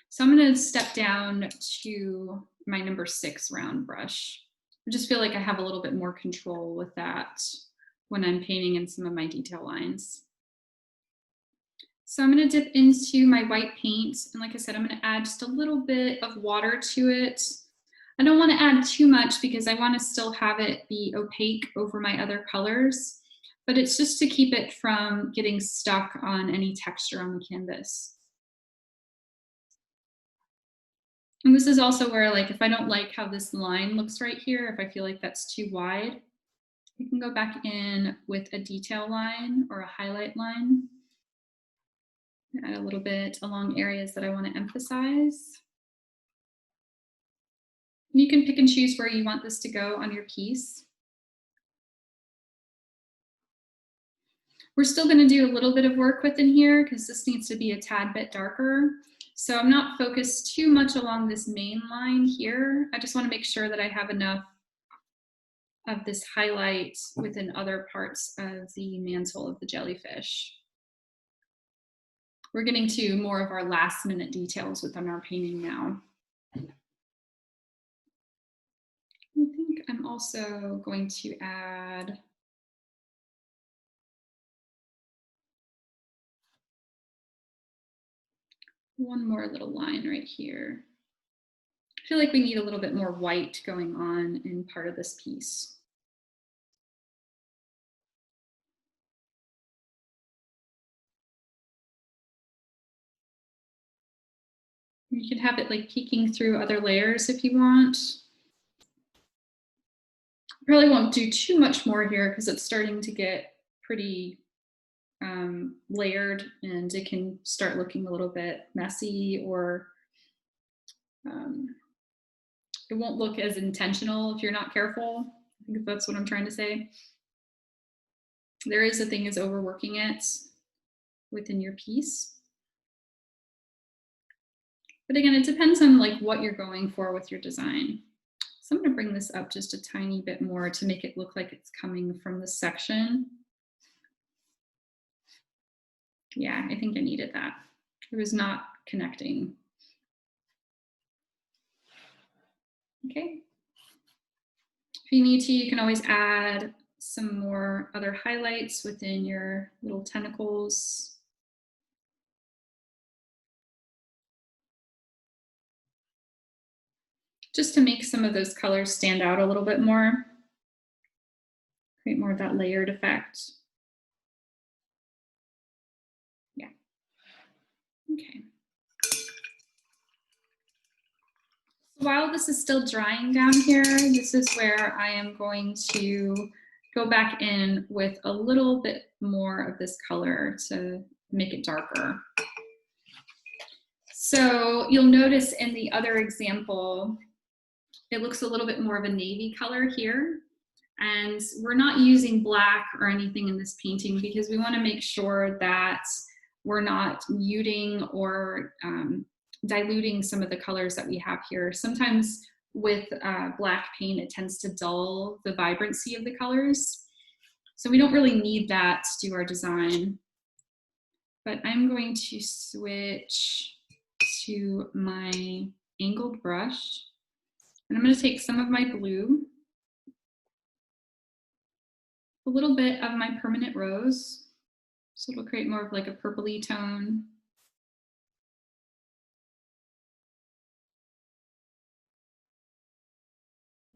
So I'm going to step down to my number 6 round brush. I just feel like I have a little bit more control with that when I'm painting in some of my detail lines. So I'm going to dip into my white paint, and like I said, I'm going to add just a little bit of water to it. I don't want to add too much because I want to still have it be opaque over my other colors, but it's just to keep it from getting stuck on any texture on the canvas. And this is also where, like, if I don't like how this line looks right here, if I feel like that's too wide, you can go back in with a detail line or a highlight line. Add a little bit along areas that I want to emphasize. And you can pick and choose where you want this to go on your piece. We're still going to do a little bit of work within here because this needs to be a tad bit darker. So I'm not focused too much along this main line here. I just want to make sure that I have enough of this highlight within other parts of the mantle of the jellyfish. We're getting to more of our last minute details within our painting now. I think I'm also going to add one more little line right here. I feel like we need a little bit more white going on in part of this piece. You can have it like peeking through other layers if you want. Probably won't do too much more here because it's starting to get pretty layered and it can start looking a little bit messy, or it won't look as intentional if you're not careful. I think that's what I'm trying to say. There is a thing as overworking it within your piece. But again, it depends on like what you're going for with your design. So I'm going to bring this up just a tiny bit more to make it look like it's coming from the section. Yeah, I think I needed that. It was not connecting. Okay. If you need to, you can always add some more other highlights within your little tentacles. Just to make some of those colors stand out a little bit more. Create more of that layered effect. Yeah. Okay. While this is still drying down here, this is where I am going to go back in with a little bit more of this color to make it darker. So you'll notice in the other example, it looks a little bit more of a navy color here. And we're not using black or anything in this painting because we want to make sure that we're not muting or diluting some of the colors that we have here. Sometimes with black paint, it tends to dull the vibrancy of the colors. So we don't really need that to do our design. But I'm going to switch to my angled brush. And I'm going to take some of my blue, a little bit of my permanent rose, so it'll create more of like a purpley tone.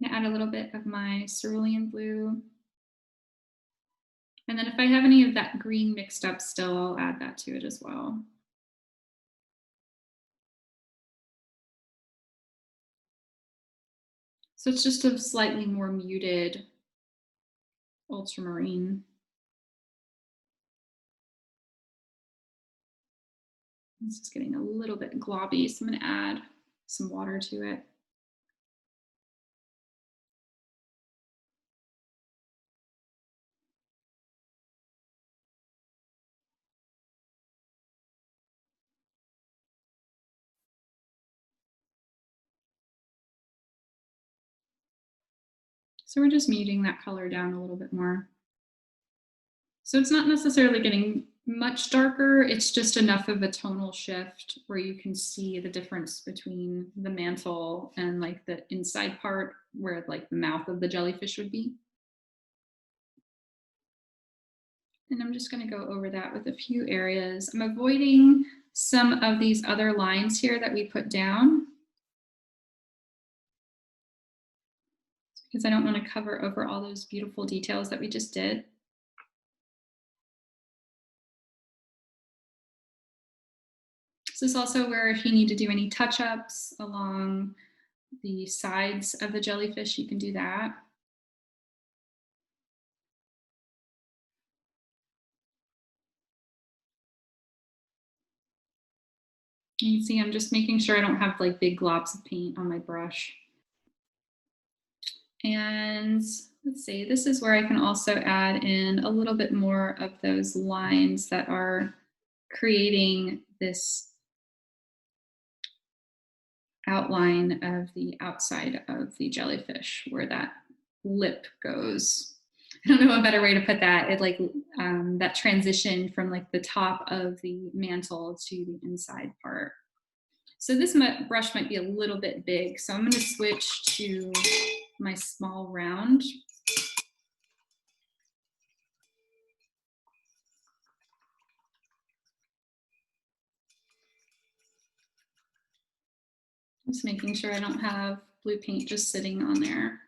I'm gonna add a little bit of my cerulean blue. And then if I have any of that green mixed up still, I'll add that to it as well. So it's just a slightly more muted ultramarine. It's just getting a little bit globby, so I'm going to add some water to it. So we're just muting that color down a little bit more. So it's not necessarily getting much darker, it's just enough of a tonal shift where you can see the difference between the mantle and like the inside part where like the mouth of the jellyfish would be. And I'm just going to go over that with a few areas. I'm avoiding some of these other lines here that we put down because I don't want to cover over all those beautiful details that we just did. This is also where if you need to do any touch-ups along the sides of the jellyfish, you can do that. You can see I'm just making sure I don't have like big globs of paint on my brush. And let's see, this is where I can also add in a little bit more of those lines that are creating this outline of the outside of the jellyfish where that lip goes. I don't know a better way to put that. It like that transition from like the top of the mantle to the inside part. So this brush might be a little bit big, so I'm going to switch to my small round. Just making sure I don't have blue paint just sitting on there.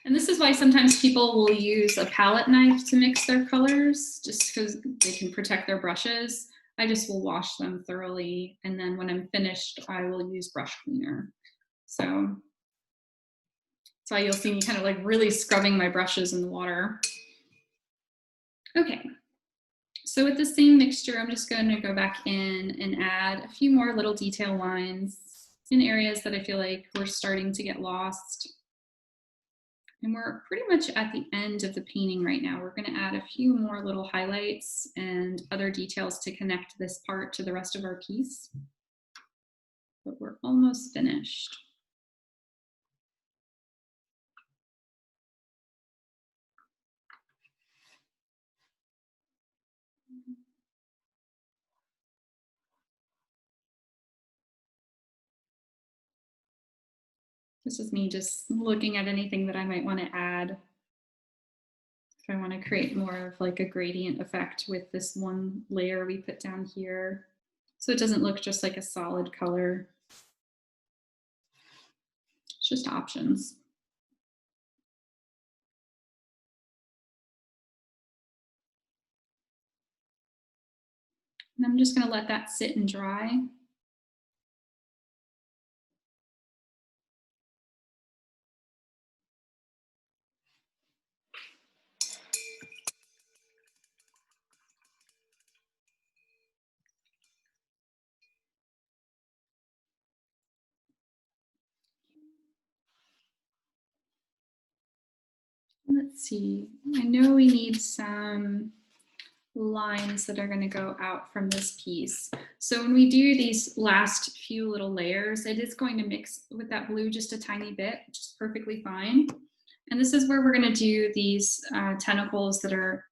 And this is why sometimes people will use a palette knife to mix their colors, just because they can protect their brushes. I just will wash them thoroughly, and then when I'm finished, I will use brush cleaner. So that's why you'll see me kind of like really scrubbing my brushes in the water. Okay, so with the same mixture, I'm just going to go back in and add a few more little detail lines in areas that I feel like we're starting to get lost. And we're pretty much at the end of the painting right now. We're going to add a few more little highlights and other details to connect this part to the rest of our piece. But we're almost finished. This is me just looking at anything that I might want to add. If I want to create more of like a gradient effect with this one layer we put down here, so it doesn't look just like a solid color. It's just options. And I'm just going to let that sit and dry. Let's see, I know we need some lines that are going to go out from this piece. So when we do these last few little layers, it is going to mix with that blue just a tiny bit, which is perfectly fine. And this is where we're going to do these tentacles that are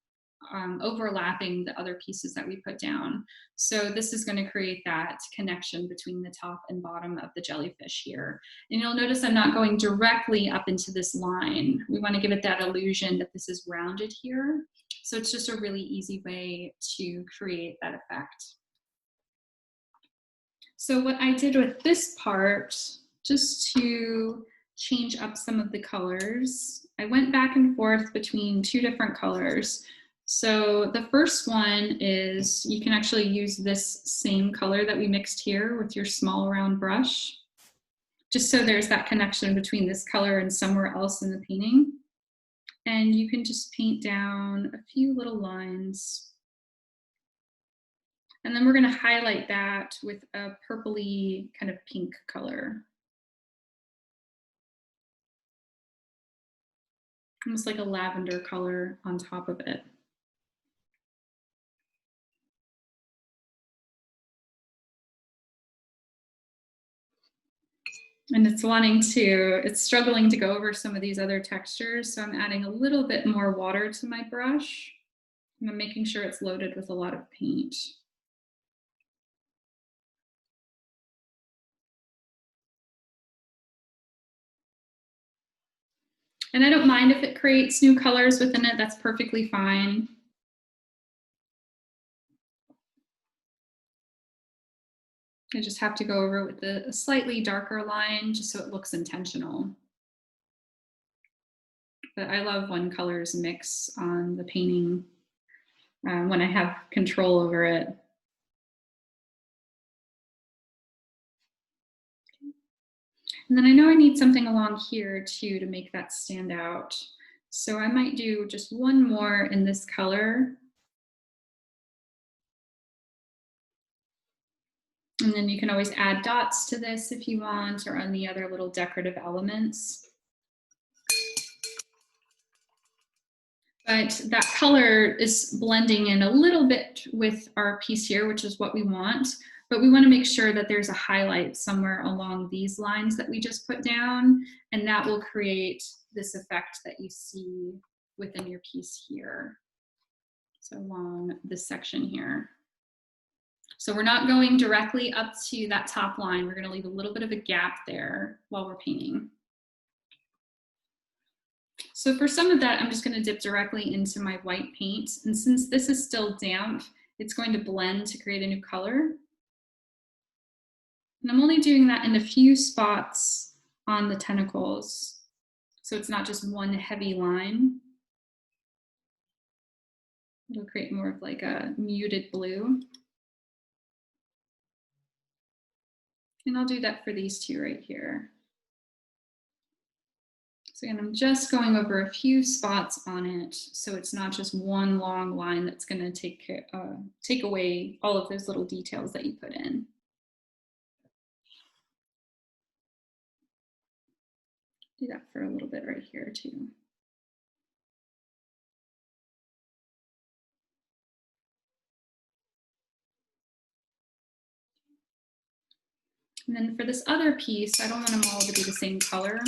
overlapping the other pieces that we put down. So this is going to create that connection between the top and bottom of the jellyfish here. And you'll notice I'm not going directly up into this line. We want to give it that illusion that this is rounded here. So it's just a really easy way to create that effect. So what I did with this part, just to change up some of the colors, I went back and forth between two different colors. So the first one is, you can actually use this same color that we mixed here with your small round brush, just so there's that connection between this color and somewhere else in the painting. And you can just paint down a few little lines. And then we're going to highlight that with a purpley kind of pink color. Almost like a lavender color on top of it. And it's struggling to go over some of these other textures. So I'm adding a little bit more water to my brush. And I'm making sure it's loaded with a lot of paint. And I don't mind if it creates new colors within it, that's perfectly fine. I just have to go over with a slightly darker line just so it looks intentional. But I love when colors mix on the painting when I have control over it. And then I know I need something along here too to make that stand out. So I might do just one more in this color. And then you can always add dots to this if you want, or any other little decorative elements. But that color is blending in a little bit with our piece here, which is what we want. But we want to make sure that there's a highlight somewhere along these lines that we just put down, and that will create this effect that you see within your piece here. So along this section here. So we're not going directly up to that top line. We're going to leave a little bit of a gap there while we're painting. So for some of that, I'm just going to dip directly into my white paint. And since this is still damp, it's going to blend to create a new color. And I'm only doing that in a few spots on the tentacles. So it's not just one heavy line. It'll create more of like a muted blue. And I'll do that for these two right here. So again, I'm just going over a few spots on it, so it's not just one long line that's going to take away all of those little details that you put in. Do that for a little bit right here too. And then for this other piece, I don't want them all to be the same color.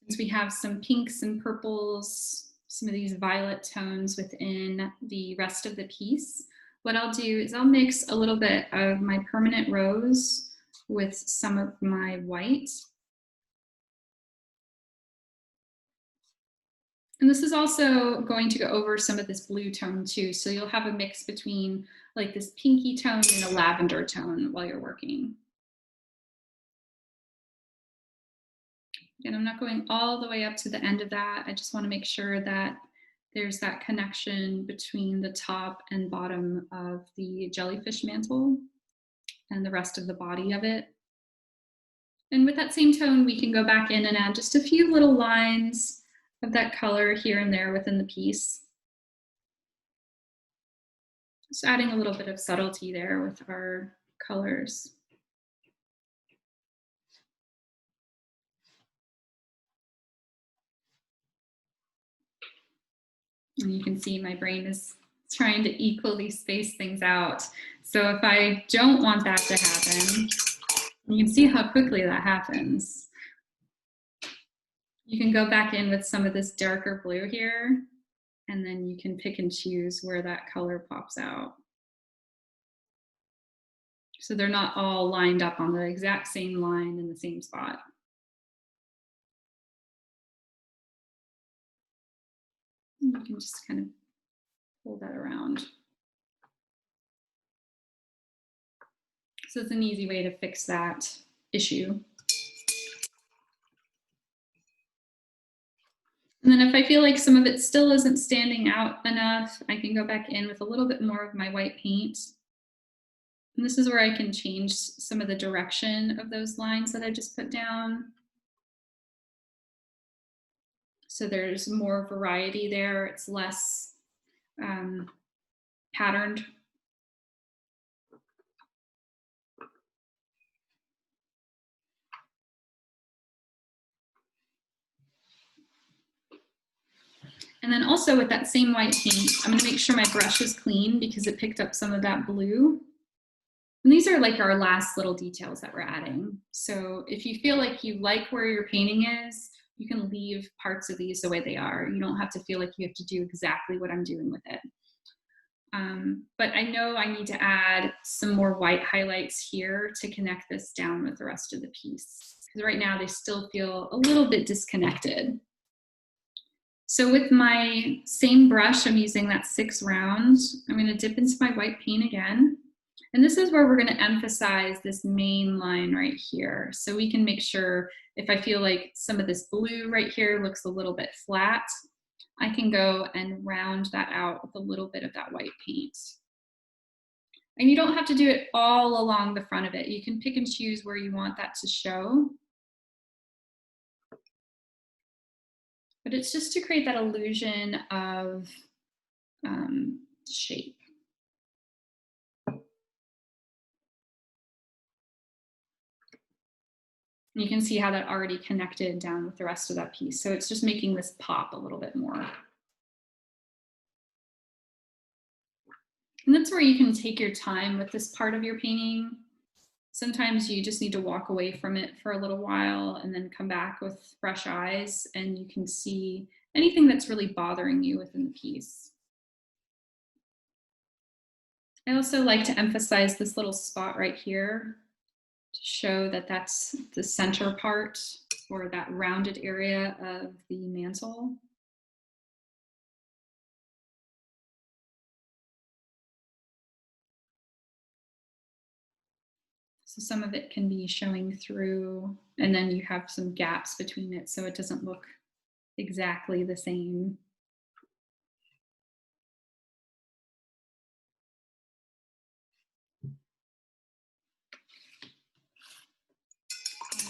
Since we have some pinks and purples, some of these violet tones within the rest of the piece, what I'll do is I'll mix a little bit of my permanent rose with some of my white. And this is also going to go over some of this blue tone too. So you'll have a mix between like this pinky tone and a lavender tone while you're working. And I'm not going all the way up to the end of that. I just want to make sure that there's that connection between the top and bottom of the jellyfish mantle and the rest of the body of it. And with that same tone, we can go back in and add just a few little lines of that color here and there within the piece. Just adding a little bit of subtlety there with our colors. And you can see my brain is trying to equally space things out. So if I don't want that to happen, you can see how quickly that happens. You can go back in with some of this darker blue here, and then you can pick and choose where that color pops out. So they're not all lined up on the exact same line in the same spot. You can just kind of pull that around. So it's an easy way to fix that issue. And then if I feel like some of it still isn't standing out enough, I can go back in with a little bit more of my white paint. And this is where I can change some of the direction of those lines that I just put down. So there's more variety there. It's less patterned. And then also with that same white paint, I'm gonna make sure my brush is clean because it picked up some of that blue. And these are like our last little details that we're adding. So if you feel like you like where your painting is, you can leave parts of these the way they are. You don't have to feel like you have to do exactly what I'm doing with it. But I know I need to add some more white highlights here to connect this down with the rest of the piece. because right now they still feel a little bit disconnected. So with my same brush, I'm using that 6 round. I'm going to dip into my white paint again. And this is where we're going to emphasize this main line right here. So we can make sure, if I feel like some of this blue right here looks a little bit flat, I can go and round that out with a little bit of that white paint. And you don't have to do it all along the front of it. You can pick and choose where you want that to show. But it's just to create that illusion of shape. You can see how that already connected down with the rest of that piece. So it's just making this pop a little bit more. And that's where you can take your time with this part of your painting. Sometimes you just need to walk away from it for a little while and then come back with fresh eyes, and you can see anything that's really bothering you within the piece. I also like to emphasize this little spot right here to show that that's the center part, or that rounded area of the mantle. So some of it can be showing through, and then you have some gaps between it so it doesn't look exactly the same.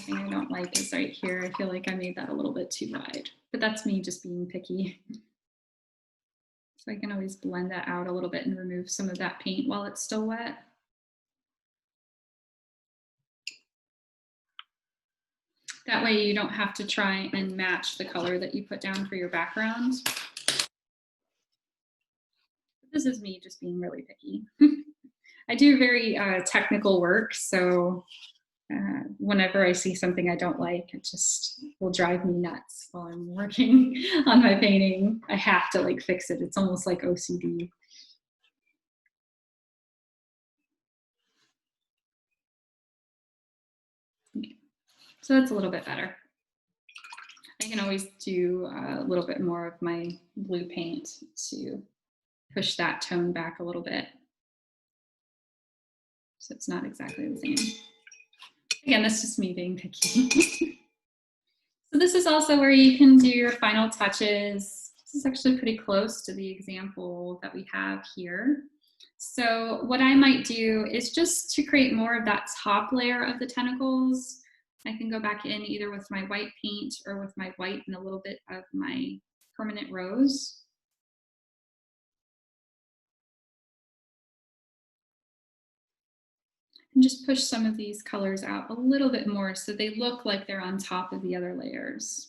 Thing I don't like is right here. I feel like I made that a little bit too wide, but that's me just being picky. So I can always blend that out a little bit and remove some of that paint while it's still wet. That way you don't have to try and match the color that you put down for your background. This is me just being really picky. I do very technical work, so whenever I see something I don't like, it just will drive me nuts while I'm working on my painting. I have to like fix it. It's almost like OCD. Okay. So that's a little bit better. I can always do a little bit more of my blue paint to push that tone back a little bit, so it's not exactly the same. Again, that's just me being picky. So this is also where you can do your final touches. This is actually pretty close to the example that we have here. So what I might do is, just to create more of that top layer of the tentacles, I can go back in either with my white paint or with my white and a little bit of my permanent rose. And just push some of these colors out a little bit more so they look like they're on top of the other layers.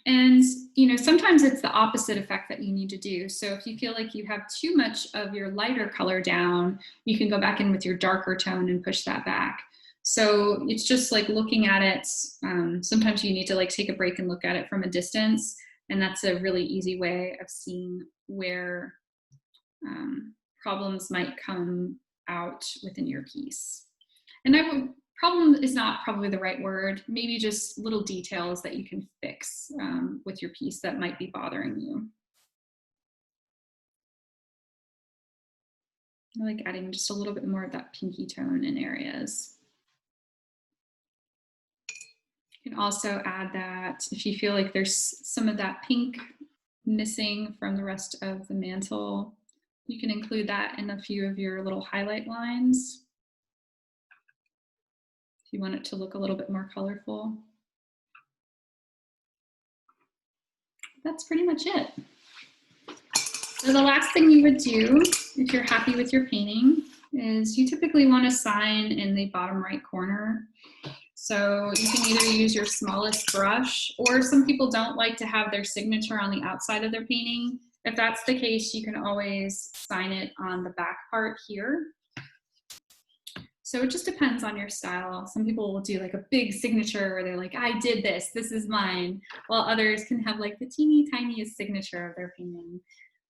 And sometimes it's the opposite effect that you need to do. So if you feel like you have too much of your lighter color down, you can go back in with your darker tone and push that back. So it's just like looking at it. Sometimes you need to like take a break and look at it from a distance. And that's a really easy way of seeing where problems might come out within your piece. And problem is not probably the right word, maybe just little details that you can fix with your piece that might be bothering you. I like adding just a little bit more of that pinky tone in areas. You can also add that if you feel like there's some of that pink missing from the rest of the mantle, you can include that in a few of your little highlight lines if you want it to look a little bit more colorful. That's pretty much it. So the last thing you would do if you're happy with your painting is you typically want to sign in the bottom right corner. So you can either use your smallest brush, or some people don't like to have their signature on the outside of their painting. If that's the case, you can always sign it on the back part here. So it just depends on your style. Some people will do like a big signature where they're like, I did this, this is mine. While others can have like the teeny tiniest signature of their painting.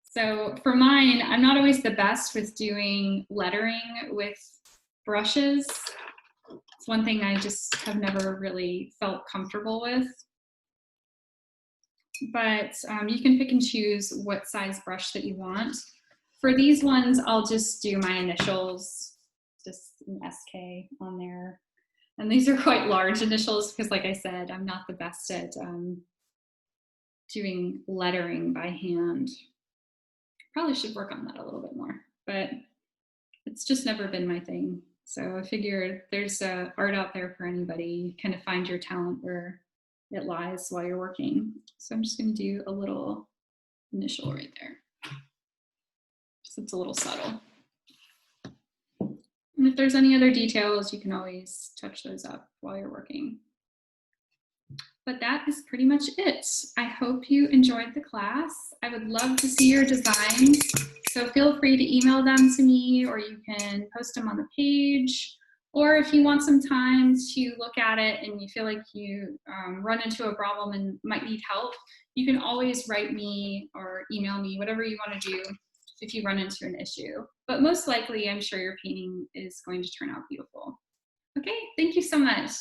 So for mine, I'm not always the best with doing lettering with brushes. It's one thing I just have never really felt comfortable with. But you can pick and choose what size brush that you want. For these ones, I'll just do my initials, just an SK on there. And these are quite large initials because, like I said, I'm not the best at doing lettering by hand. Probably should work on that a little bit more, but it's just never been my thing. So I figured there's art out there for anybody. Kind of find your talent where it lies while you're working. So I'm just going to do a little initial right there. So it's a little subtle. And if there's any other details, you can always touch those up while you're working. But that is pretty much it. I hope you enjoyed the class. I would love to see your designs. So feel free to email them to me, or you can post them on the page. Or if you want some time to look at it and you feel like you run into a problem and might need help, you can always write me or email me, whatever you want to do if you run into an issue. But most likely, I'm sure your painting is going to turn out beautiful. Okay, thank you so much.